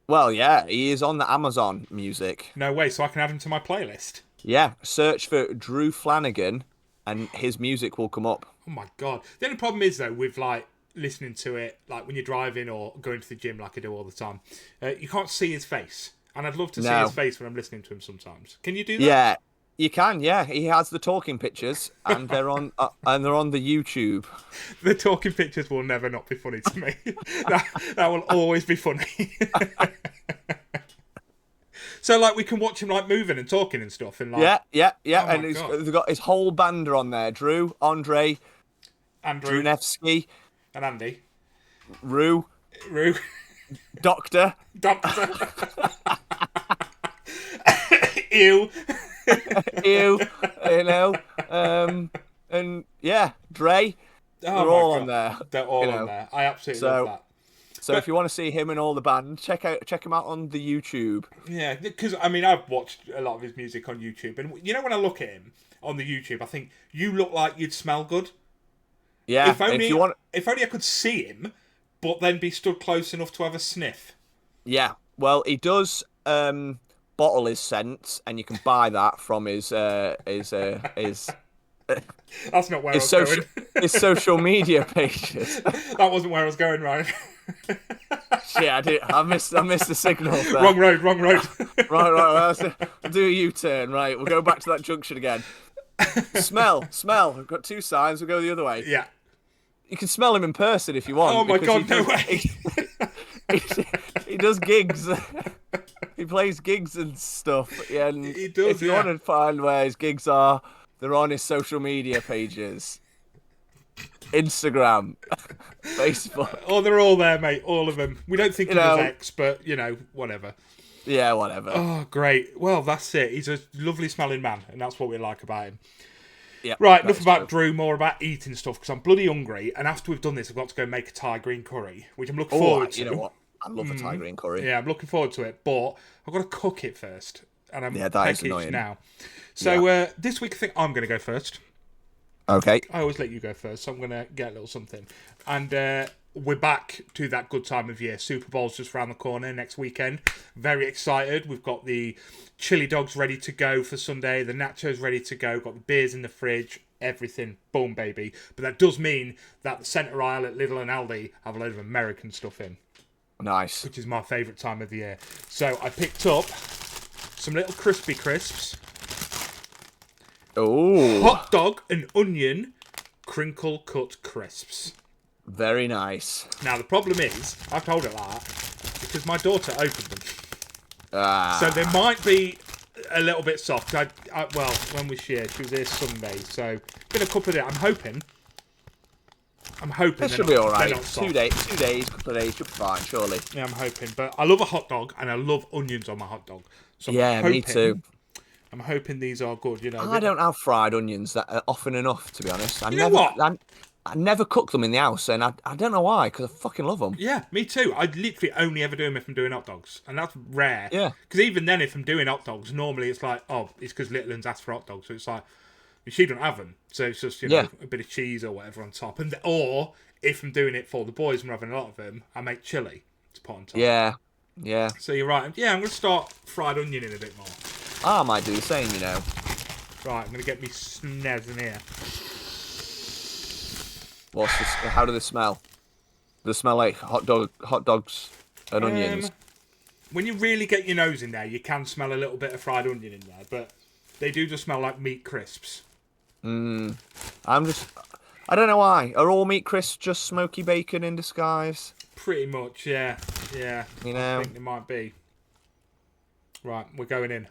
Speaker 2: Well, yeah, he is on the Amazon Music.
Speaker 1: No way, so I can add him to my playlist.
Speaker 2: Yeah, search for Drew Flanagan and his music will come up.
Speaker 1: Oh my God. The only problem is, though, with, like, listening to it, like, when you're driving or going to the gym like I do all the time, you can't see his face. And I'd love to see his face when I'm listening to him sometimes. Can you do that?
Speaker 2: Yeah, you can. Yeah, he has the talking pictures, and they're on the YouTube.
Speaker 1: The talking pictures will never not be funny to me. that will always be funny. So, like, we can watch him, like, moving and talking and stuff. And, like,
Speaker 2: yeah.
Speaker 1: Oh
Speaker 2: And they've got his whole band on there: Drew, Andre,
Speaker 1: Andrew,
Speaker 2: Drunevsky,
Speaker 1: and Andy,
Speaker 2: Rue, Doctor.
Speaker 1: Ew.
Speaker 2: Ew, you know, and yeah, Dre. They're all on there.
Speaker 1: They're all on there. I absolutely love that.
Speaker 2: So if you want to see him and all the band, check him out on the YouTube.
Speaker 1: Yeah, because I mean I've watched a lot of his music on YouTube, and you know when I look at him on the YouTube, I think you look like you'd smell good.
Speaker 2: Yeah,
Speaker 1: if only I could see him, but then be stood close enough to have a sniff.
Speaker 2: Yeah, well, he does bottle his scents, and you can buy that from his. That's
Speaker 1: not where I was going.
Speaker 2: His social media pages.
Speaker 1: That wasn't where I was going, Ryan.
Speaker 2: Shit, I missed the signal there.
Speaker 1: Wrong road.
Speaker 2: Right. Well, I'll do a U-turn. Right, we'll go back to that junction again. Smell. We've got two signs. We'll go the other way.
Speaker 1: Yeah.
Speaker 2: You can smell him in person if you want.
Speaker 1: Oh my God, no way.
Speaker 2: He does gigs. He plays gigs and stuff. Yeah, and
Speaker 1: he does.
Speaker 2: If you want to find where his gigs are, they're on his social media pages. Instagram, Facebook.
Speaker 1: Oh, they're all there, mate. All of them. We don't think of him as X, but, whatever.
Speaker 2: Yeah, whatever.
Speaker 1: Oh, great. Well, that's it. He's a lovely smelling man, and that's what we like about him.
Speaker 2: Yep,
Speaker 1: right, enough about Drew, more about eating stuff, because I'm bloody hungry, and after we've done this, I've got to go make a Thai green curry, which I'm looking forward to.
Speaker 2: You know what? I love a Thai green curry.
Speaker 1: Yeah, I'm looking forward to it, but I've got to cook it first, and I'm
Speaker 2: that is annoying
Speaker 1: now. So this week, I think I'm going to go first.
Speaker 2: Okay.
Speaker 1: I always let you go first, so I'm going to get a little something. And we're back to that good time of year. Super Bowl's just around the corner next weekend. Very excited. We've got the chili dogs ready to go for Sunday, the nachos ready to go, got the beers in the fridge, everything. Boom, baby. But that does mean that the centre aisle at Lidl and Aldi have a load of American stuff in.
Speaker 2: Nice.
Speaker 1: Which is my favourite time of the year. So I picked up some little crispy crisps.
Speaker 2: Oh.
Speaker 1: Hot dog and onion crinkle cut crisps.
Speaker 2: Very nice.
Speaker 1: Now the problem is, I told her that because my daughter opened them. So they might be a little bit soft. Well, when was she here? She was here Sunday, so been a couple of days. I'm hoping
Speaker 2: that should be all right. 2 days, couple of days, should be fine, surely.
Speaker 1: Yeah, I'm hoping. But I love a hot dog, and I love onions on my hot dog. So
Speaker 2: me too.
Speaker 1: I'm hoping these are good.
Speaker 2: I don't have fried onions that often enough, to be honest.
Speaker 1: You know what?
Speaker 2: I never cook them in the house, and I don't know why, because I fucking love them.
Speaker 1: Yeah, me too. I literally only ever do them if I'm doing hot dogs, and that's rare.
Speaker 2: Yeah.
Speaker 1: Because even then, if I'm doing hot dogs, normally it's like, it's because Littleton's asked for hot dogs, so it's like, she don't have them, so it's just a bit of cheese or whatever on top, or if I'm doing it for the boys and we're having a lot of them, I make chili to put on top.
Speaker 2: Yeah.
Speaker 1: So you're right. Yeah, I'm going to start fried onion in a bit more.
Speaker 2: I might do the same,
Speaker 1: Right, I'm going to get me snaz in here.
Speaker 2: What's this? How do they smell? Do they smell like hot dogs and onions?
Speaker 1: When you really get your nose in there, you can smell a little bit of fried onion in there, but they do just smell like meat crisps.
Speaker 2: I don't know why. Are all meat crisps just smoky bacon in disguise?
Speaker 1: Pretty much, yeah. I think they might be. Right, we're going in.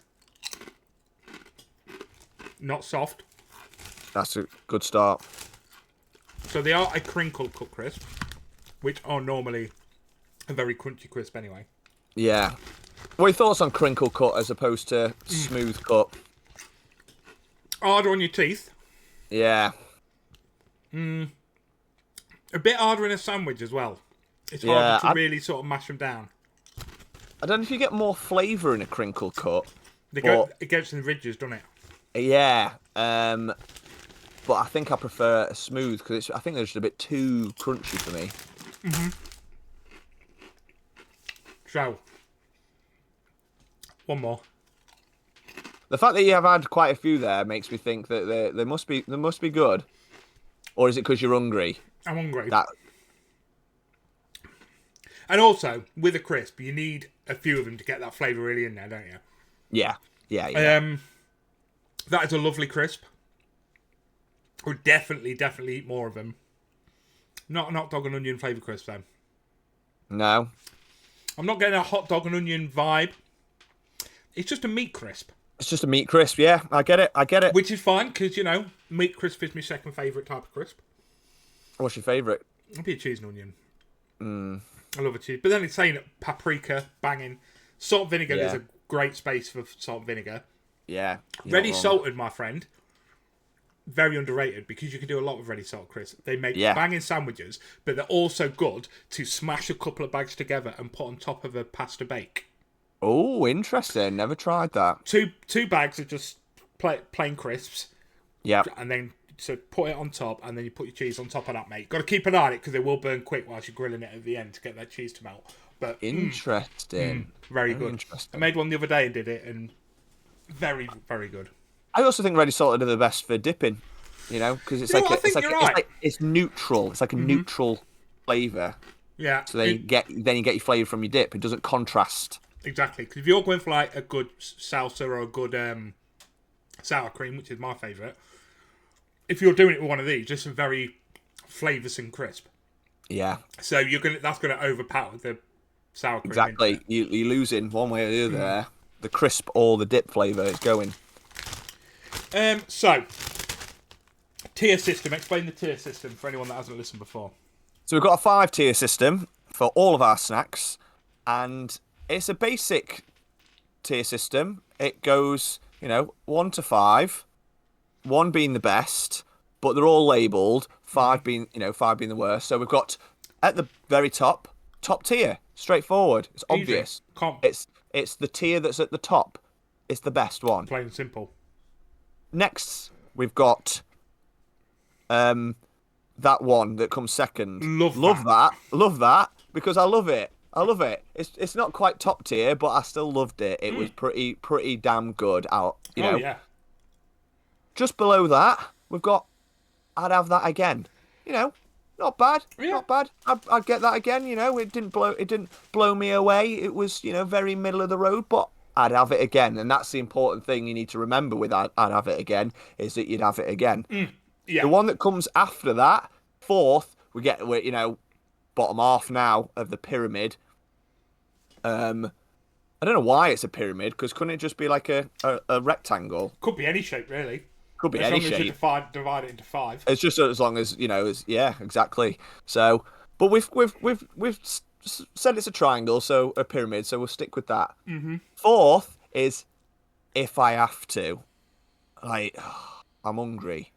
Speaker 1: Not soft.
Speaker 2: That's a good start.
Speaker 1: So they are a crinkle cut crisp, which are normally a very crunchy crisp anyway.
Speaker 2: Yeah. What are your thoughts on crinkle cut as opposed to smooth cut?
Speaker 1: Harder on your teeth.
Speaker 2: Yeah.
Speaker 1: A bit harder in a sandwich as well. It's hard to really sort of mash them down.
Speaker 2: I don't know if you get more flavour in a crinkle cut.
Speaker 1: It goes in the ridges, doesn't it?
Speaker 2: Yeah. But I think I prefer a smooth because I think they're just a bit too crunchy for me.
Speaker 1: So, one more.
Speaker 2: The fact that you have had quite a few there makes me think that they must be good. Or is it because you're hungry?
Speaker 1: I'm hungry.
Speaker 2: That...
Speaker 1: And also, with a crisp, you need a few of them to get that flavour really in there, don't you?
Speaker 2: Yeah.
Speaker 1: That is a lovely crisp. I would definitely eat more of them. Not a hot dog and onion flavour crisp, though.
Speaker 2: No.
Speaker 1: I'm not getting a hot dog and onion vibe. It's just a meat crisp.
Speaker 2: It's just a meat crisp, yeah. I get it.
Speaker 1: Which is fine, because, meat crisp is my second favourite type of crisp.
Speaker 2: What's your favourite?
Speaker 1: It'd be a cheese and onion. I love a cheese. But then it's saying paprika, banging. Salt and vinegar, there's a great space for salt and vinegar.
Speaker 2: Yeah.
Speaker 1: Ready salted, my friend. Very underrated, because you can do a lot with ready salt crisp. They make banging sandwiches, but they're also good to smash a couple of bags together and put on top of a pasta bake.
Speaker 2: Oh, interesting. Never tried that.
Speaker 1: Two bags of just plain crisps.
Speaker 2: Yeah.
Speaker 1: And then put it on top, and then you put your cheese on top of that, mate. Got to keep an eye on it because they will burn quick whilst you're grilling it at the end to get that cheese to melt. But
Speaker 2: interesting.
Speaker 1: Very good. Interesting. I made one the other day and did it, and very, very good.
Speaker 2: I also think ready salted are the best for dipping. Because it's it's neutral. It's like a neutral flavour.
Speaker 1: Yeah.
Speaker 2: So then you get your flavour from your dip. It doesn't contrast.
Speaker 1: Exactly. Because if you're going for like a good salsa or a good sour cream, which is my favourite, if you're doing it with one of these, just a very flavoursome crisp.
Speaker 2: Yeah.
Speaker 1: So that's gonna overpower the sour cream.
Speaker 2: Exactly. You're losing one way or the other there. The crisp or the dip flavour is going.
Speaker 1: So tier system. Explain the tier system for anyone that hasn't listened before.
Speaker 2: So we've got a 5-tier system for all of our snacks, and it's a basic tier system. It goes, 1 to 5, 1 being the best, but they're all labelled. 5 being the worst. So we've got at the very top tier, straightforward. It's obvious. It's the tier that's at the top. It's the best one.
Speaker 1: Plain and simple. Next,
Speaker 2: we've got that one that comes second.
Speaker 1: Love
Speaker 2: that because I love it. It's not quite top tier, but I still loved it. It was pretty damn good.
Speaker 1: Yeah.
Speaker 2: Just below that, we've got I'd have that again. Not bad.
Speaker 1: Yeah.
Speaker 2: Not bad. I'd get that again. It didn't blow me away. It was very middle of the road, but I'd have it again. And that's the important thing you need to remember with I'd have it again is that you'd have it again.
Speaker 1: Yeah.
Speaker 2: The one that comes after that, fourth, we're bottom half now of the pyramid. I don't know why it's a pyramid, because couldn't it just be like a rectangle?
Speaker 1: Could be any shape, really.
Speaker 2: Could be any shape.
Speaker 1: Divide it into 5.
Speaker 2: It's just as long as exactly. So, but we've said it's a triangle, so a pyramid. So we'll stick with that.
Speaker 1: Mm-hmm.
Speaker 2: Fourth is if I have to. I'm hungry.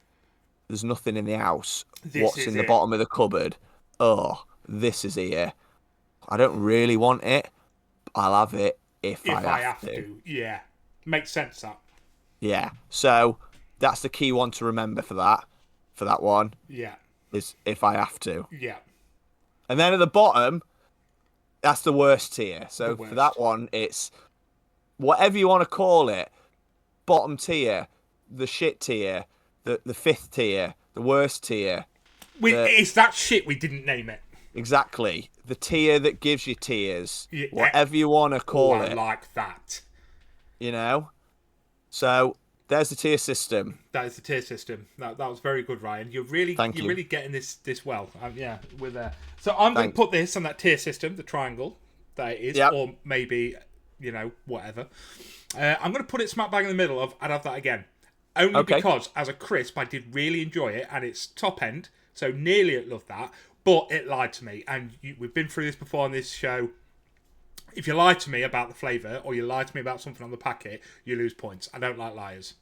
Speaker 2: There's nothing in the house. What's in the bottom of the cupboard? Oh, this is here. I don't really want it. I'll have it if I have to.
Speaker 1: Yeah. Makes sense, that.
Speaker 2: Yeah. So that's the key one to remember for that one.
Speaker 1: Yeah.
Speaker 2: Is if I have to.
Speaker 1: Yeah.
Speaker 2: And then at the bottom, that's the worst tier. So for that one, it's whatever you want to call it. Bottom tier, the shit tier, the 5th tier, the worst tier.
Speaker 1: It's that shit we didn't name it.
Speaker 2: Exactly. The tier that gives you tears. Yeah. Whatever you want to call it.
Speaker 1: I like that.
Speaker 2: So there's the tier system.
Speaker 1: That is the tier system. That was very good, Ryan. You're really getting this well. Yeah, we're there. So I'm going to put this on that tier system, the triangle that it is, or maybe whatever. I'm going to put it smack bang in the middle of I'd have that again. Only because as a crisp, I did really enjoy it, and it's top end, so nearly at love that. But it lied to me, and we've been through this before on this show. If you lie to me about the flavour, or you lie to me about something on the packet, you lose points. I don't like liars.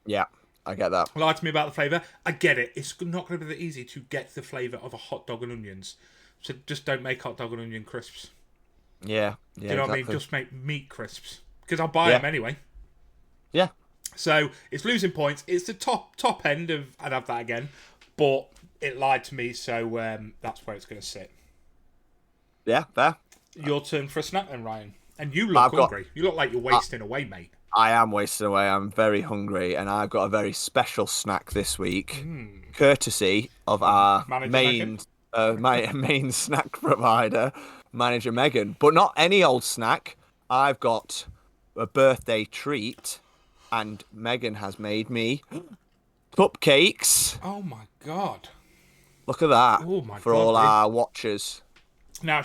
Speaker 2: Yeah, I get that.
Speaker 1: Lie to me about the flavour, I get it. It's not going to be that easy to get the flavour of a hot dog and onions. So just don't make hot dog and onion crisps.
Speaker 2: Yeah.
Speaker 1: Do you know what I mean? Just make meat crisps. Because I'll buy them anyway.
Speaker 2: Yeah.
Speaker 1: So it's losing points. It's the top end of I'd have that again. But it lied to me, so that's where it's going to sit.
Speaker 2: Yeah, fair.
Speaker 1: Your turn for a snack then, Ryan. And you look hungry. You look like you're wasting away, mate.
Speaker 2: I am wasting away. I'm very hungry, and I've got a very special snack this week, courtesy of our main snack provider, Manager Megan. But not any old snack. I've got a birthday treat, and Megan has made me cupcakes.
Speaker 1: Oh my god!
Speaker 2: Look at that!
Speaker 1: Oh my
Speaker 2: for
Speaker 1: god,
Speaker 2: all our watchers.
Speaker 1: Now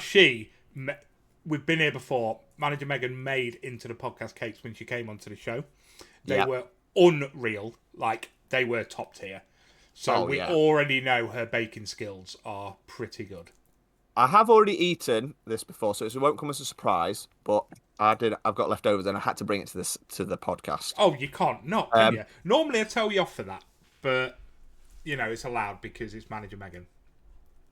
Speaker 1: we've been here before. Manager Megan made into the podcast cakes when she came onto the show. They were unreal. Like, they were top tier. So we already know her baking skills are pretty good.
Speaker 2: I have already eaten this before, so it won't come as a surprise, but I've got leftovers and I had to bring it to the podcast.
Speaker 1: Oh, you can't not, can you? Normally I tell you off for that, but it's allowed because it's Manager Megan.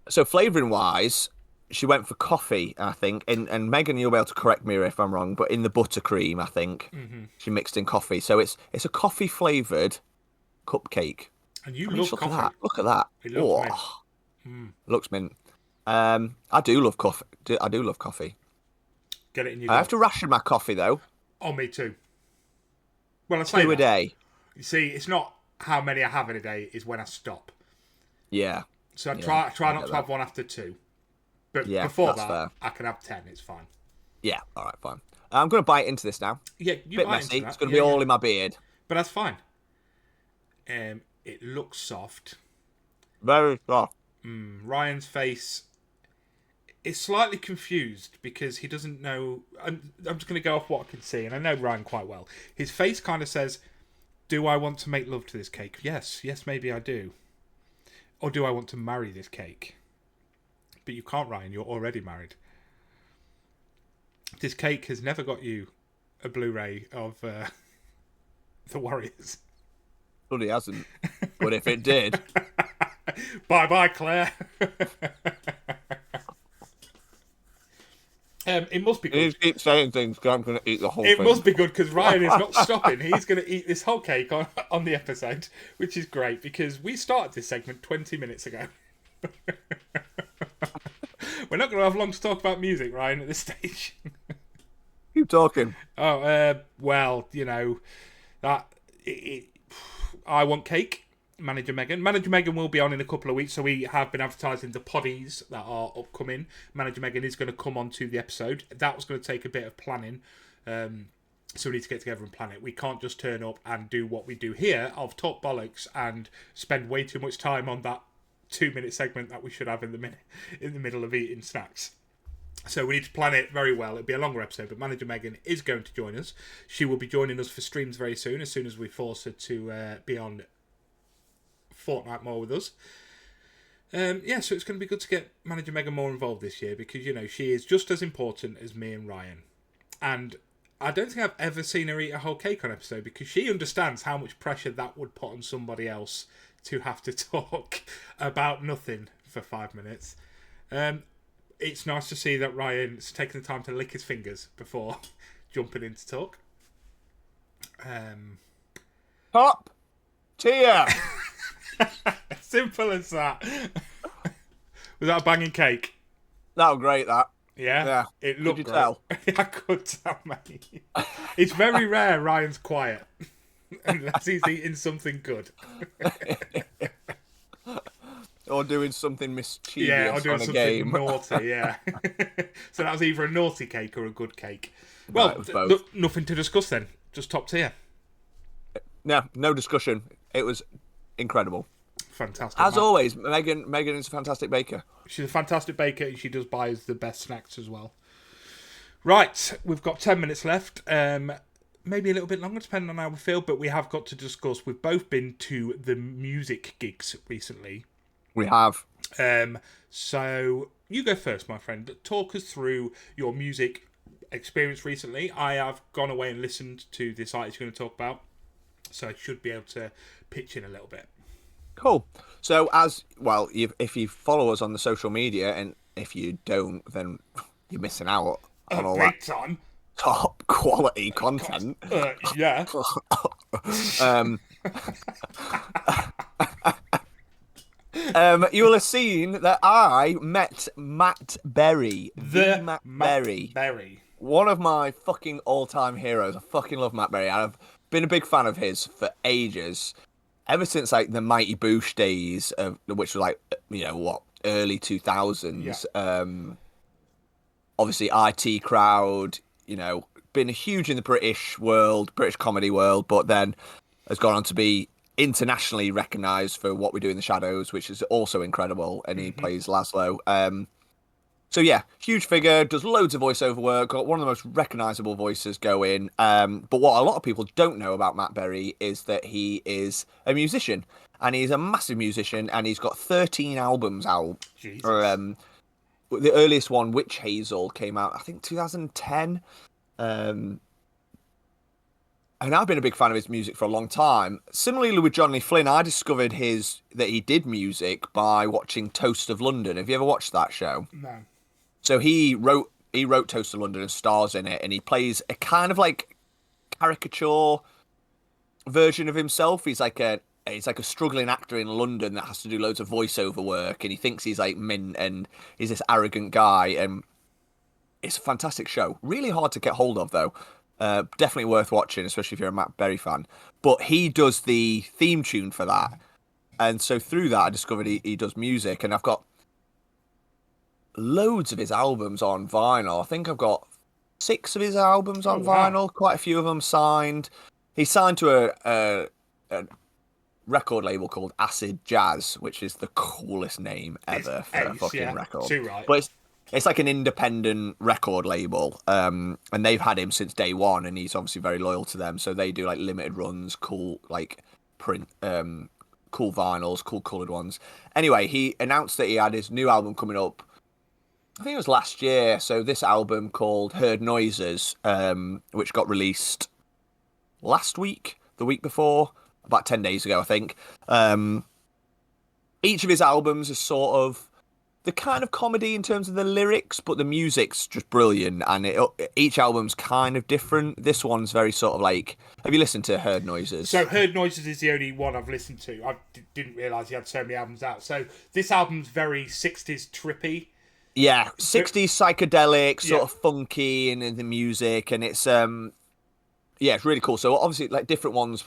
Speaker 2: So flavouring wise, she went for coffee, I think, and Megan, you'll be able to correct me if I'm wrong, but in the buttercream, I think she mixed in coffee. So it's a coffee flavoured cupcake.
Speaker 1: And you love coffee.
Speaker 2: Look at that.
Speaker 1: It looks mint.
Speaker 2: Looks mint. I do love coffee. I do love coffee.
Speaker 1: Get it in your
Speaker 2: I have to ration my coffee though.
Speaker 1: Oh, me too. Well, I say
Speaker 2: 2 a day.
Speaker 1: You see, it's not how many I have in a day; it's when I stop.
Speaker 2: Yeah.
Speaker 1: So I try not to have one after 2. But before that, fair. I can have 10. It's fine.
Speaker 2: Yeah. All right. Fine. I'm going to bite into this now.
Speaker 1: Yeah,
Speaker 2: bit messy. It's going to be all in my beard.
Speaker 1: But that's fine. It looks soft.
Speaker 2: Very soft.
Speaker 1: Ryan's face is slightly confused because he doesn't know. I'm just going to go off what I can see, and I know Ryan quite well. His face kind of says, "Do I want to make love to this cake? Yes, maybe I do. Or do I want to marry this cake?" But you can't, Ryan. You're already married. This cake has never got you a Blu-ray of the Warriors.
Speaker 2: Well, he hasn't. But if it did...
Speaker 1: Bye-bye, Claire. It must be good.
Speaker 2: You keep saying things because I'm going to eat the whole thing.
Speaker 1: It must be good because Ryan is not stopping. He's going to eat this whole cake on the episode, which is great because we started this segment 20 minutes ago. We're not going to have long to talk about music, Ryan, at this stage.
Speaker 2: Keep talking.
Speaker 1: Oh, well, that I want cake. Manager Megan. Manager Megan will be on in a couple of weeks, so we have been advertising the poddies that are upcoming. Manager Megan is going to come onto the episode. That was going to take a bit of planning, so we need to get together and plan it. We can't just turn up and do what we do here of talk bollocks and spend way too much time on that 2-minute segment that we should have in the middle of eating snacks. So we need to plan it very well. It'll be a longer episode, but Manager Megan is going to join us. She will be joining us for streams very soon, as soon as we force her to be on Fortnite more with us. So it's going to be good to get Manager Megan more involved this year because, she is just as important as me and Ryan. And I don't think I've ever seen her eat a whole cake on episode because she understands how much pressure that would put on somebody else to have to talk about nothing for 5 minutes. It's nice to see that Ryan's taken the time to lick his fingers before jumping in to talk.
Speaker 2: Top tier.
Speaker 1: Simple as that. Was that a banging cake?
Speaker 2: That was great, that.
Speaker 1: Yeah? It looked
Speaker 2: Could you
Speaker 1: great.
Speaker 2: tell?
Speaker 1: I could tell, mate. It's very rare Ryan's quiet. Unless he's eating something good.
Speaker 2: Or doing something mischievous
Speaker 1: or doing
Speaker 2: on a
Speaker 1: something
Speaker 2: game.
Speaker 1: naughty, yeah. So that was either a naughty cake or a good cake. Well, nothing to discuss then. Just top tier.
Speaker 2: No discussion. It was incredible.
Speaker 1: Fantastic.
Speaker 2: As always, Megan is a fantastic baker.
Speaker 1: She's a fantastic baker and she does buy us the best snacks as well. Right, we've got 10 minutes left. Maybe a little bit longer, depending on how we feel, but we have got to discuss. We've both been to the music gigs recently.
Speaker 2: We have.
Speaker 1: So you go first, my friend. Talk us through your music experience recently. I have gone away and listened to this artist you're going to talk about, so I should be able to pitch in a little bit.
Speaker 2: Cool. So if you follow us on the social media, and if you don't, then you're missing out. and all
Speaker 1: big
Speaker 2: that
Speaker 1: time.
Speaker 2: top quality content.
Speaker 1: Yeah.
Speaker 2: You will have seen that I met Matt Berry, the Matt Berry. One of my fucking all-time heroes. I fucking love Matt Berry. I've been a big fan of his for ages. Ever since like the Mighty Boosh days, which was like, early 2000s.
Speaker 1: Yeah.
Speaker 2: Obviously IT Crowd, been huge in the British comedy world, but then has gone on to be internationally recognised for What We Do in the Shadows, which is also incredible, and he plays Laszlo. So yeah, huge figure, does loads of voiceover work, got one of the most recognisable voices going. But what a lot of people don't know about Matt Berry is that he is a musician, and he's a massive musician, and he's got 13 albums out.
Speaker 1: Jesus.
Speaker 2: The earliest one, Witch Hazel, came out, I think, 2010. And I've been a big fan of his music for a long time. Similarly with Johnny Flynn, I discovered that he did music by watching Toast of London. Have you ever watched that show?
Speaker 1: No.
Speaker 2: So he wrote Toast of London and stars in it, and he plays a kind of like caricature version of himself. He's like a struggling actor in London that has to do loads of voiceover work, and he thinks he's like mint and he's this arrogant guy, and it's a fantastic show. Really hard to get hold of though. Definitely worth watching, especially if you're a Matt Berry fan. But he does the theme tune for that, and so through that I discovered he does music, and I've got loads of his albums on vinyl. I think I've got 6 of his albums on vinyl. Quite a few of them signed. He's signed to a record label called Acid Jazz, which is the coolest name ever for a fucking record.
Speaker 1: Too right.
Speaker 2: But it's like an independent record label, and they've had him since day one, and he's obviously very loyal to them. So they do like limited runs, cool like print, cool vinyls, cool coloured ones. Anyway, he announced that he had his new album coming up. I think it was last year. So this album called Heard Noises, which got released last week, the week before, about 10 days ago, I think. Each of his albums is sort of the kind of comedy in terms of the lyrics, but the music's just brilliant, and each album's kind of different. This one's very sort of like... Have you listened to Heard Noises?
Speaker 1: So Heard Noises is the only one I've listened to. I didn't realise he had so many albums out. So this album's very 60s trippy.
Speaker 2: Yeah, 60s psychedelic, sort of funky in the music, and it's it's really cool. So obviously, like, different ones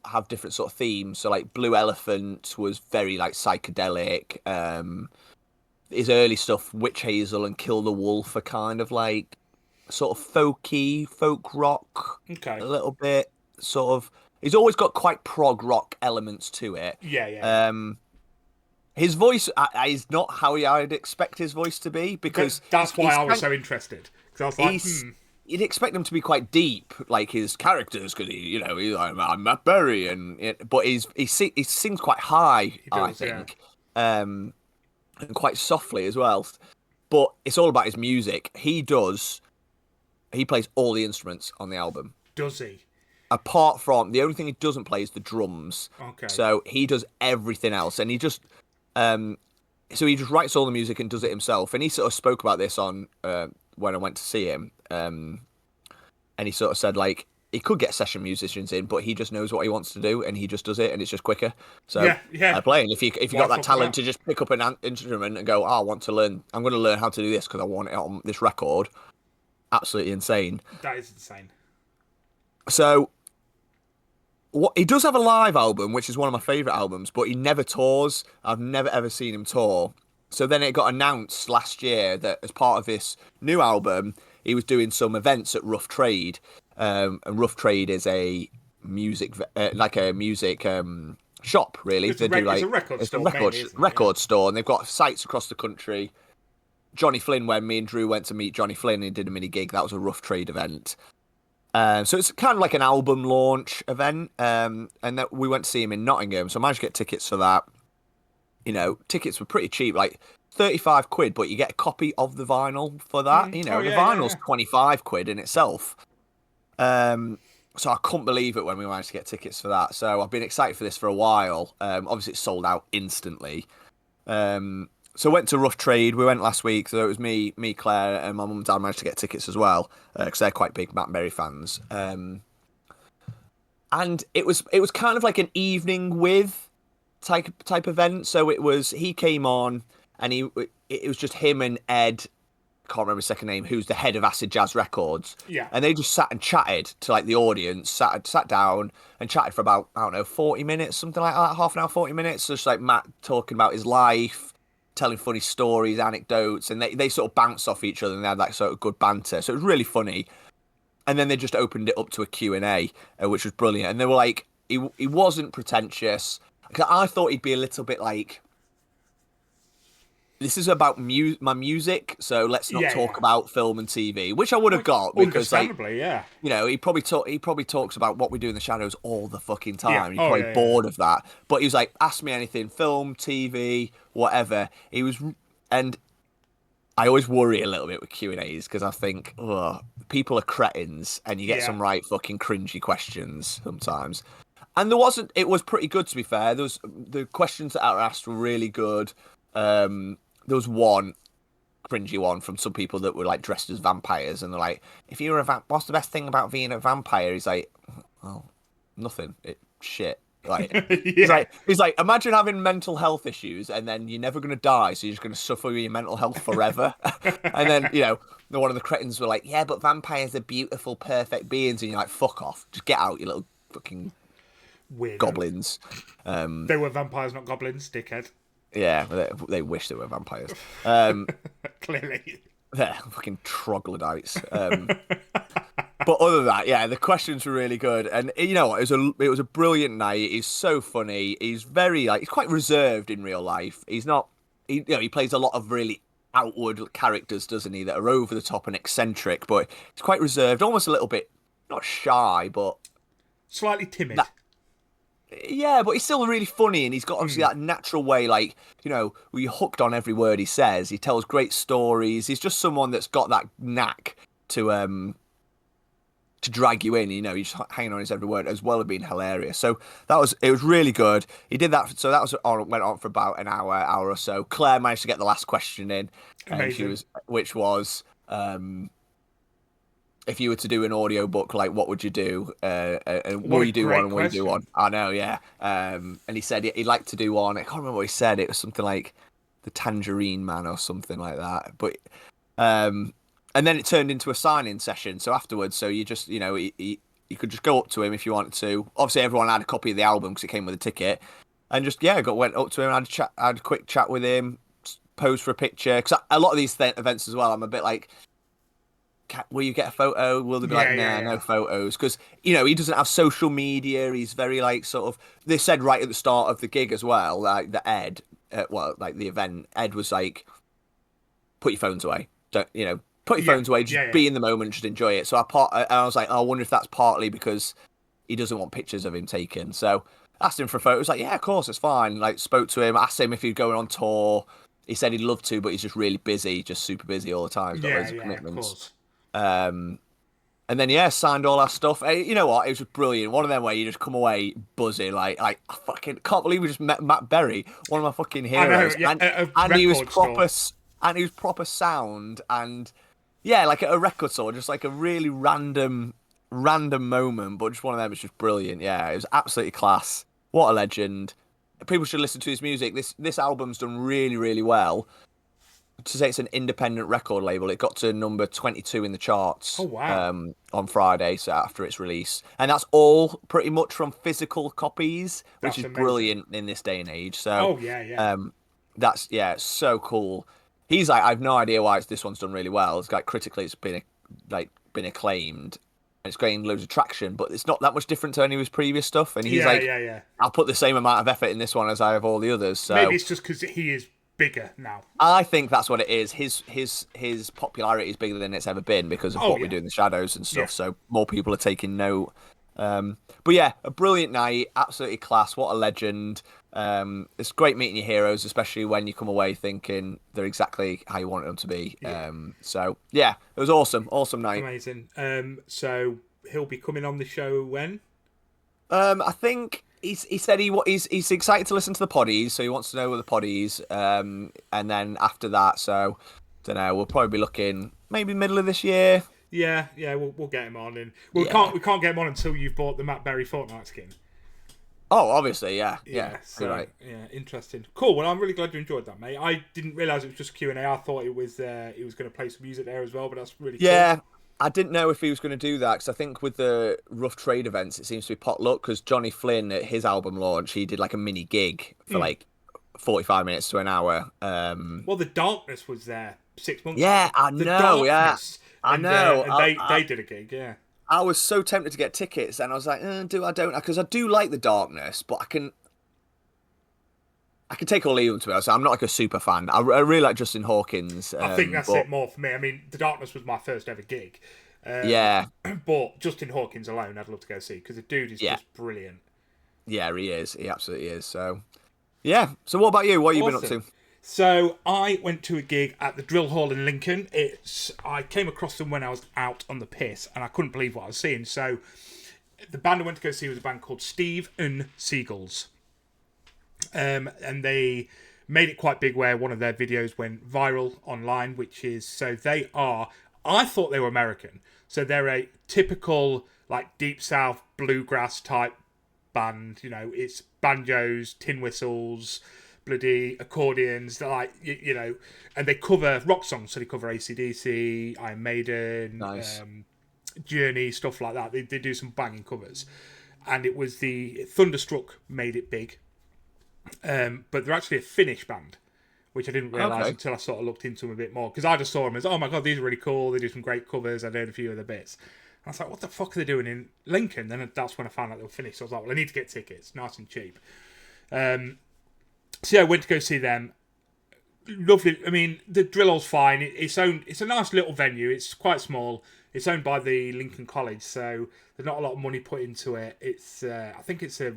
Speaker 2: have different sort of themes. So like Blue Elephant was very like psychedelic. His early stuff, Witch Hazel and Kill the Wolf, are kind of like sort of folky, folk rock, a little bit. Sort of, he's always got quite prog rock elements to it.
Speaker 1: Yeah.
Speaker 2: His voice is not how I'd expect his voice to be, because
Speaker 1: that's why I was so interested. Because I was like,
Speaker 2: You'd expect him to be quite deep, like his characters, because he's like, I'm Matt Berry, but he sings quite high, I think, and quite softly as well. But it's all about his music. He plays all the instruments on the album.
Speaker 1: Does he?
Speaker 2: Apart from the only thing he doesn't play is the drums.
Speaker 1: Okay.
Speaker 2: So he does everything else, and he just he just writes all the music and does it himself. And he sort of spoke about this on when I went to see him, and he sort of said like he could get session musicians in, but he just knows what he wants to do and he just does it, and it's just quicker. So I play. And if you got that talent to just pick up an instrument and go, I want to learn. I'm going to learn how to do this because I want it on this record. Absolutely insane.
Speaker 1: That is insane.
Speaker 2: So he does have a live album, which is one of my favourite albums, but he never tours. I've never ever seen him tour. So then it got announced last year that as part of this new album, he was doing some events at Rough Trade. And Rough Trade is a music shop, really.
Speaker 1: It's a record store,
Speaker 2: and they've got sites across the country. Johnny Flynn, when me and Drew went to meet Johnny Flynn and did a mini gig, that was a Rough Trade event. So it's kind of like an album launch event, and that we went to see him in Nottingham. So I managed to get tickets for that. Tickets were pretty cheap, like 35 quid, but you get a copy of the vinyl for that. The vinyl's 25 quid in itself. So I couldn't believe it when we managed to get tickets for that. So I've been excited for this for a while. Obviously, it's sold out instantly. So So went to Rough Trade. We went last week. So it was me, Claire, and my mum and dad managed to get tickets as well because they're quite big Matt Berry fans. And it was kind of like an evening with type event. So he came on and it was just him and Ed. Can't remember his second name, who's the head of Acid Jazz Records.
Speaker 1: Yeah.
Speaker 2: And they just sat and chatted to like the audience, sat down and chatted for about, I don't know, 40 minutes, something like that, half an hour, 40 minutes. Just like Matt talking about his life, telling funny stories, anecdotes, and they sort of bounced off each other and they had like sort of good banter. So it was really funny. And then they just opened it up to a Q&A, which was brilliant. And they were like, he wasn't pretentious. I thought he'd be a little bit like, this is about my music, so let's not talk about film and TV, which I would have got because, like, you know, he probably talks about what we do in the shadows all the fucking time.
Speaker 1: Yeah.
Speaker 2: He's probably bored of that, but he was like, ask me anything, film, TV, whatever. And I always worry a little bit with Q&As because I think, people are cretins, and you get some right fucking cringy questions sometimes. And it was pretty good, to be fair. The questions that were asked were really good. There was one cringy one from some people that were like dressed as vampires, and they're like, "If you were what's the best thing about being a vampire?" He's like, "Oh, nothing. Shit." Like, he's like, imagine having mental health issues, and then you're never gonna die, so you're just gonna suffer with your mental health forever. And then one of the cretins were like, "Yeah, but vampires are beautiful, perfect beings," and you're like, "Fuck off, just get out, you little fucking
Speaker 1: weird
Speaker 2: goblins."
Speaker 1: They were vampires, not goblins, dickhead.
Speaker 2: Yeah, they wish they were vampires.
Speaker 1: Clearly.
Speaker 2: They're fucking troglodytes. But other than that, the questions were really good. And you know what? It was a brilliant night. He's so funny. He's very, he's quite reserved in real life. He's not, he plays a lot of really outward characters, doesn't he, that are over the top and eccentric, but he's quite reserved, almost a little bit, not shy, but
Speaker 1: slightly timid.
Speaker 2: Yeah, but he's still really funny, and he's got obviously that natural way, like, where you're hooked on every word he says. He tells great stories. He's just someone that's got that knack to drag you in. You're just hanging on his every word, as well as being hilarious. So it was really good. He did that. So that went on for about an hour or so. Claire managed to get the last question in, which was. If you were to do an audio book, like, what would you do? And will you do one and will you do one? I know, yeah. And he said he'd like to do one. I can't remember what he said. It was something like The Tangerine Man or something like that. But and then it turned into a signing session. So afterwards, so you just, you could just go up to him if you wanted to. Obviously, everyone had a copy of the album because it came with a ticket. And just, went up to him, had a quick chat with him, posed for a picture. Because a lot of these events as well, I'm a bit like, will you get a photo? Will they be no photos? Because, he doesn't have social media. He's very, like, sort of... They said right at the start of the gig as well, like, the the event, Ed was like, put your phones away. Don't, put your phones away. Just be in the moment. Just enjoy it. So I was like, I wonder if that's partly because he doesn't want pictures of him taken. So asked him for a photo. He was like, yeah, of course, it's fine. Like, spoke to him, asked him if he'd going on tour. He said he'd love to, but he's just really busy, just super busy all the time. He's got loads of commitments.
Speaker 1: Of course.
Speaker 2: And then signed all our stuff. You know what? It was just brilliant. One of them where you just come away buzzing, like I fucking can't believe we just met Matt Berry, one of my fucking heroes.
Speaker 1: I know,
Speaker 2: and he was proper sound, and like at a record store, just like a really random moment, but just one of them was just brilliant. Yeah, it was absolutely class. What a legend. People should listen to his music. This album's done really, really well. To say it's an independent record label, it got to number 22 in the charts.
Speaker 1: Oh, wow.
Speaker 2: On Friday, so after its release, and that's all pretty much from physical copies, which is amazing. Brilliant in this day and age. So, that's so cool. He's like, I've no idea why this one's done really well. It's like critically, it's been acclaimed, and it's getting loads of traction, but it's not that much different to any of his previous stuff. And he's I'll put the same amount of effort in this one as I have all the others. So
Speaker 1: maybe it's just because he is bigger now.
Speaker 2: I think that's what it is. His popularity is bigger than it's ever been because of what we do in the shadows and stuff. Yeah. So more people are taking note. But yeah, a brilliant night, absolutely class. What a legend. It's great meeting your heroes, especially when you come away thinking they're exactly how you wanted them to be. Yeah. So yeah, it was awesome night.
Speaker 1: Amazing. So he'll be coming on the show when?
Speaker 2: I think he said he's excited to listen to the poddies, so he wants to know where the poddies. And then after that, so don't know. We'll probably be looking maybe middle of this year.
Speaker 1: Yeah, we'll get him on, and we can't get him on until you've bought the Matt Berry Fortnite skin.
Speaker 2: Oh, obviously, yeah.
Speaker 1: So,
Speaker 2: right.
Speaker 1: Yeah, interesting. Cool. Well, I'm really glad you enjoyed that, mate. I didn't realise it was just Q&A. I thought it was going to play some music there as well, but that's really cool.
Speaker 2: Yeah, I didn't know if he was going to do that because I think with the Rough Trade events, it seems to be potluck. Because Johnny Flynn at his album launch, he did like a mini gig for like 45 minutes to an hour.
Speaker 1: Well, the Darkness was there 6 months.
Speaker 2: Yeah,
Speaker 1: ago.
Speaker 2: I know. I know.
Speaker 1: And they did a gig. Yeah.
Speaker 2: I was so tempted to get tickets, and I was like, do I don't? Because I do like the Darkness, but I can take or leave them to me. So I'm not like a super fan. I really like Justin Hawkins.
Speaker 1: I think that's it more for me. I mean, the Darkness was my first ever gig.
Speaker 2: Yeah.
Speaker 1: But Justin Hawkins alone, I'd love to go see because the dude is just brilliant.
Speaker 2: Yeah, he is. He absolutely is. So, yeah. So what about you? What have you been up to?
Speaker 1: So I went to a gig at the Drill Hall in Lincoln. I came across them when I was out on the piss, and I couldn't believe what I was seeing. So the band I went to go see was a band called Steve and Seagulls. And they made it quite big where one of their videos went viral online, which is, I thought they were American. So they're a typical, like, Deep South bluegrass type band. You know, it's banjos, tin whistles, bloody accordions, like, you know, and they cover rock songs. So they cover AC/DC, Iron Maiden,
Speaker 2: nice.
Speaker 1: Journey, stuff like that. They do some banging covers. And it was the Thunderstruck made it big. But they're actually a Finnish band, which I didn't realise until I sort of looked into them a bit more. Because I just saw them as, oh my god, these are really cool. They do some great covers. I'd heard a few of the bits. And I was like, what the fuck are they doing in Lincoln? Then that's when I found out they were Finnish. So I was like, well, I need to get tickets. Nice and cheap. So yeah, I went to go see them. Lovely. I mean, the Drill Hall's fine. It's a nice little venue. It's quite small. It's owned by the Lincoln College, so there's not a lot of money put into it. It's I think it's a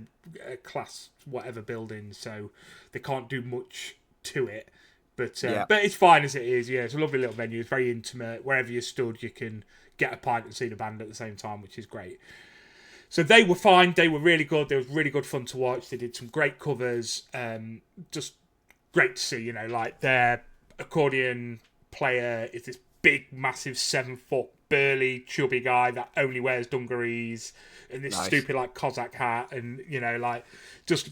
Speaker 1: class whatever building, so they can't do much to it. But it's fine as it is. Yeah, it's a lovely little venue. It's very intimate. Wherever you stood, you can get a pint and see the band at the same time, which is great. So they were fine. They were really good. They was really good fun to watch. They did some great covers. Just great to see. You know, like their accordion player is this big, massive 7-foot burly, chubby guy that only wears dungarees and this stupid like Cossack hat, and you know, like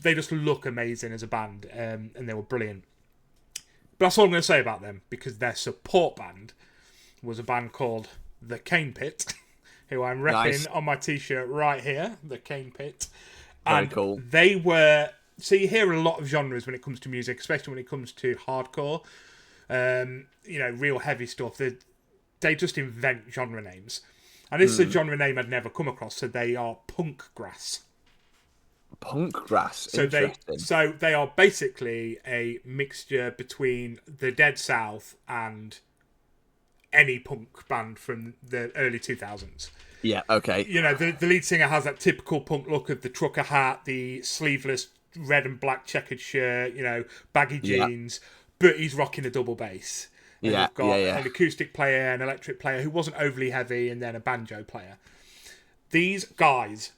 Speaker 1: they just look amazing as a band, and they were brilliant. But that's all I'm going to say about them, because their support band was a band called The Cane Pit, who I'm repping on my t-shirt right here, The Cane Pit. And
Speaker 2: very cool.
Speaker 1: They were, so you hear a lot of genres when it comes to music, especially when it comes to hardcore, you know, real heavy stuff. They just invent genre names. And this is a genre name I'd never come across, so they are punk grass.
Speaker 2: Punk grass.
Speaker 1: So they are basically a mixture between the Dead South and any punk band from the early 2000s.
Speaker 2: Yeah, okay.
Speaker 1: You know, the lead singer has that typical punk look of the trucker hat, the sleeveless red and black checkered shirt, you know, baggy jeans, but he's rocking a double bass. And you've got an acoustic player, an electric player who wasn't overly heavy, and then a banjo player. These guys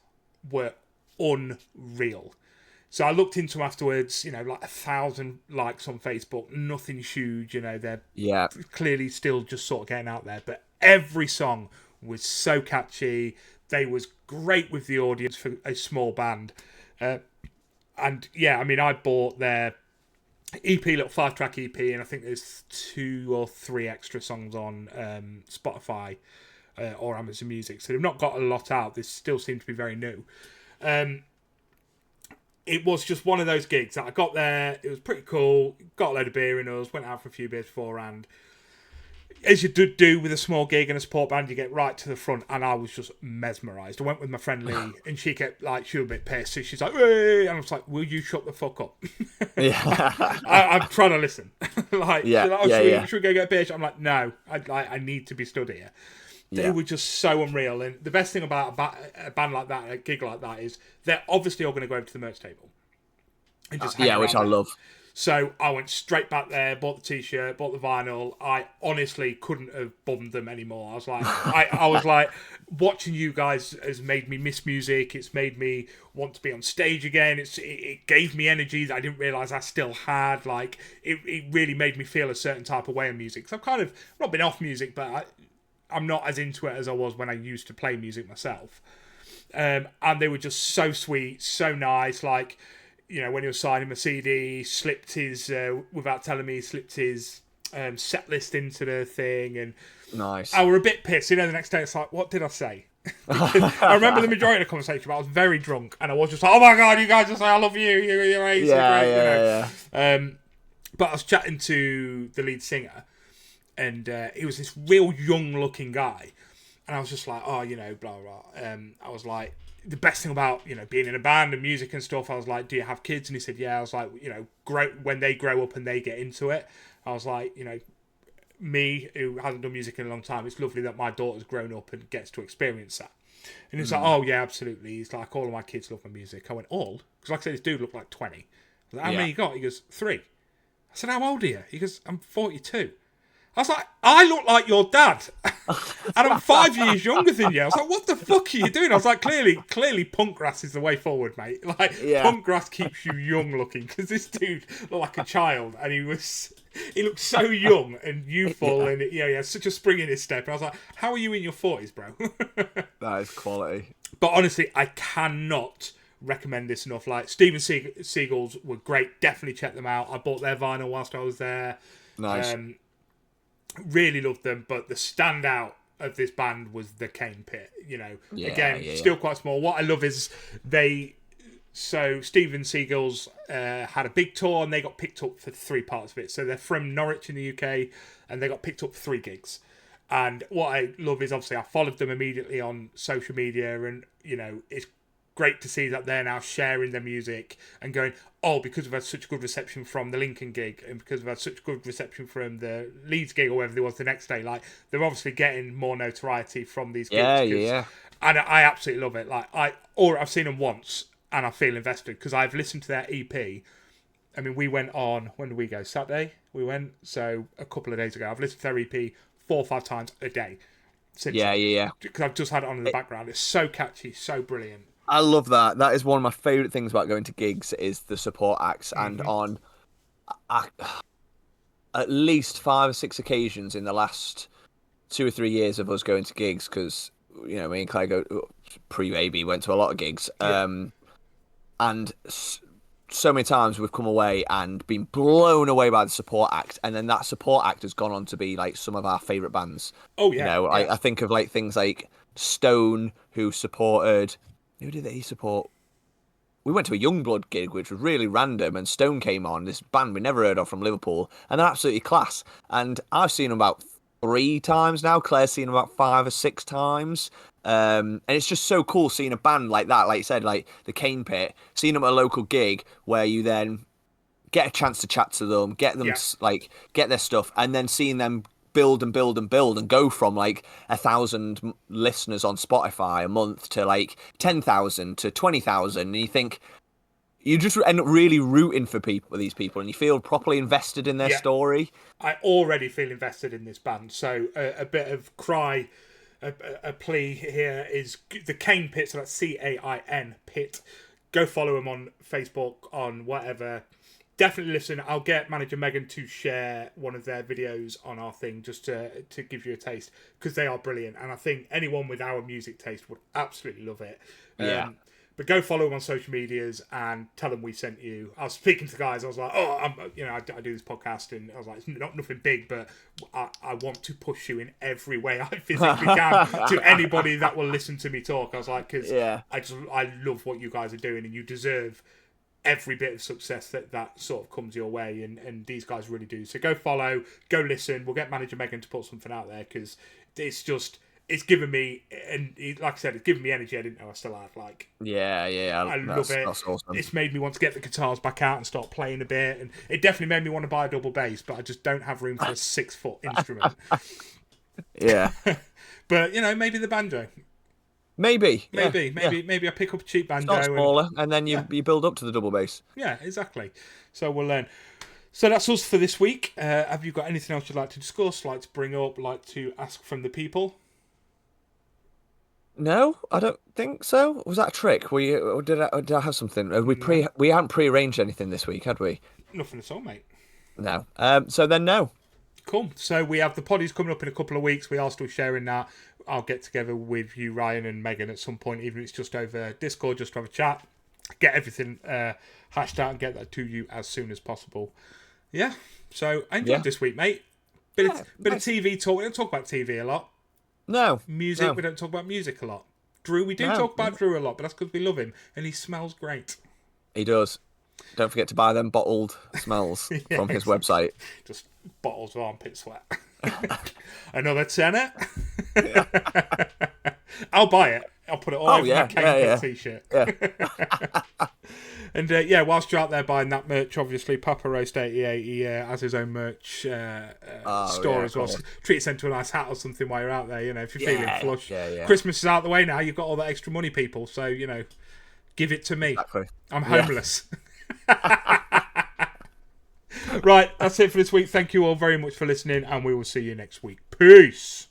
Speaker 1: were unreal. So I looked into them afterwards, you know, like 1,000 likes on Facebook, nothing huge, you know, they're clearly still just sort of getting out there. But every song was so catchy. They was great with the audience for a small band. And yeah, I mean, I bought their EP, little 5-track EP, and I think there's 2 or 3 extra songs on Spotify or Amazon Music. So they've not got a lot out. This still seems to be very new. It was just one of those gigs that I got there. It was pretty cool. Got a load of beer in us. Went out for a few beers beforehand. As you do with a small gig and a support band, you get right to the front, and I was just mesmerised. I went with my friend Lee, and she kept like, she was a bit pissed. So she's like, hey! And I was like, will you shut the fuck up? I'm trying to listen. Like, should we go get a beer? I'm like, no, I need to be stood here. They were just so unreal. And the best thing about a band like that, a gig like that, is they're obviously all going to go over to the merch table and just hang around
Speaker 2: which I love.
Speaker 1: So I went straight back there, bought the t-shirt, bought the vinyl. I honestly couldn't have bummed them anymore. I was like, I was like, watching you guys has made me miss music. It's made me want to be on stage again. It gave me energy that I didn't realise I still had. Like, it really made me feel a certain type of way in music. So I've kind of not been off music, but I'm not as into it as I was when I used to play music myself. And they were just so sweet, so nice. Like, you know, when he was signing my CD, slipped his, without telling me, slipped his set list into the thing. And
Speaker 2: nice.
Speaker 1: I were a bit pissed. You know, the next day it's like, what did I say? I remember the majority of the conversation, but I was very drunk. And I was just like, oh my God, you guys just say, I love you. You're great.
Speaker 2: Yeah.
Speaker 1: But I was chatting to the lead singer. And he was this real young-looking guy. And I was just like, oh, you know, blah, blah. I was like, the best thing about, you know, being in a band and music and stuff, I was like, do you have kids? And he said, yeah. I was like, you know, when they grow up and they get into it. I was like, you know, me, who hasn't done music in a long time, it's lovely that my daughter's grown up and gets to experience that. And he's like, oh, yeah, absolutely. He's like, all of my kids love my music. I went, all? Because like I said, this dude looked like 20. I was like, how many you got? He goes, 3. I said, how old are you? He goes, I'm 42. I was like, I look like your dad, and I'm 5 years younger than you. I was like, what the fuck are you doing? I was like, clearly punk grass is the way forward, mate. Like, punk grass keeps you young looking, because this dude looked like a child, and he looked so young and youthful, and he had such a spring in his step. And I was like, how are you in your 40s, bro?
Speaker 2: That is quality.
Speaker 1: But honestly, I cannot recommend this enough. Like, Steven Seagal's were great. Definitely check them out. I bought their vinyl whilst I was there.
Speaker 2: Nice.
Speaker 1: Really loved them, but the standout of this band was the Cane Pit. You know, still quite small. What I love is Steven Seagal's had a big tour and they got picked up for 3 parts of it. So they're from Norwich in the UK and they got picked up for 3 gigs. And what I love is obviously I followed them immediately on social media, and you know, it's great to see that they're now sharing their music and going, oh, because we've had such good reception from the Lincoln gig and because we've had such good reception from the Leeds gig or whatever it was the next day, like, they're obviously getting more notoriety from these gigs.
Speaker 2: Yeah.
Speaker 1: And I absolutely love it. Like, I've seen them once and I feel invested because I've listened to their EP. I mean, we went on, when did we go? Saturday? We went, so a couple of days ago. I've listened to their EP 4 or 5 times a day since. Yeah. Because I've just had it on in the background. It's so catchy, so brilliant.
Speaker 2: I love that. That is one of my favourite things about going to gigs is the support acts. And on at least 5 or 6 occasions in the last 2 or 3 years of us going to gigs, because, you know, me and Claire pre-baby went to a lot of gigs. And so many times we've come away and been blown away by the support act. And then that support act has gone on to be like some of our favourite bands.
Speaker 1: Oh, yeah.
Speaker 2: You know, I think of like things like Stone, who supported... Who did they support? We went to a Youngblood gig, which was really random, and Stone came on, this band we never heard of from Liverpool, and they're absolutely class. And I've seen them about 3 times now. Claire's seen them about 5 or 6 times. And it's just so cool seeing a band like that, like you said, like the Cane Pit, seeing them at a local gig where you then get a chance to chat to them, get them get their stuff, and then seeing them build and go from like 1,000 listeners on Spotify a month to like 10,000 to 20,000, and you think you just end up really rooting for these people, and you feel properly invested in their story.
Speaker 1: I already feel invested in this band, so a bit of a plea here is the Cane Pit, so that's CAIN Pit. Go follow them on Facebook, on whatever. Definitely listen. I'll get manager Megan to share one of their videos on our thing just to give you a taste, because they are brilliant, and I think anyone with our music taste would absolutely love it. But go follow them on social medias and tell them we sent you. I was speaking to the guys. I was like, I do this podcast, and I was like, it's not nothing big, but I want to push you in every way I physically can to anybody that will listen to me talk. I was like, because I love what you guys are doing, and you deserve every bit of success that sort of comes your way, and these guys really do. So go follow, go listen. We'll get manager Megan to put something out there, because it's given me, and like I said, it's given me energy I didn't know I still had. Like, I love it. That's awesome. It's made me want to get the guitars back out and start playing a bit, and it definitely made me want to buy a double bass, but I just don't have room for a 6-foot instrument. But you know, maybe the banjo. Maybe I pick up a cheap banjo.
Speaker 2: It's not smaller, and then you build up to the double bass.
Speaker 1: Yeah, exactly. So we'll learn. So that's us for this week. Have you got anything else you'd like to discuss, like to bring up, like to ask from the people?
Speaker 2: No, I don't think so. Was that a trick? Or did I have something? We hadn't pre-arranged anything this week, had we?
Speaker 1: Nothing at all, mate.
Speaker 2: No. So then no.
Speaker 1: Cool. So we have the poddies coming up in a couple of weeks. We are still sharing that. I'll get together with you, Ryan and Megan, at some point, even if it's just over Discord, just to have a chat. Get everything hashed out and get that to you as soon as possible. Yeah. So I enjoyed this week, mate. Bit of TV talk. We don't talk about TV a lot.
Speaker 2: No.
Speaker 1: Music.
Speaker 2: No.
Speaker 1: We don't talk about music a lot. Drew, we do talk about Drew a lot, but that's because we love him and he smells great.
Speaker 2: He does. Don't forget to buy them bottled smells from his website.
Speaker 1: Just bottles of armpit sweat. Another tenner. I'll buy it. I'll put it all over my Kane t-shirt. Yeah. And whilst you're out there buying that merch, obviously Papa Roast 88 he has his own merch store as well. So treat yourself to a nice hat or something while you're out there. You know, if you're feeling flush. Christmas is out the way now. You've got all that extra money, people. So you know, give it to me.
Speaker 2: Exactly.
Speaker 1: I'm homeless. Right, that's it for this week. Thank you all very much for listening, and we will see you next week. Peace.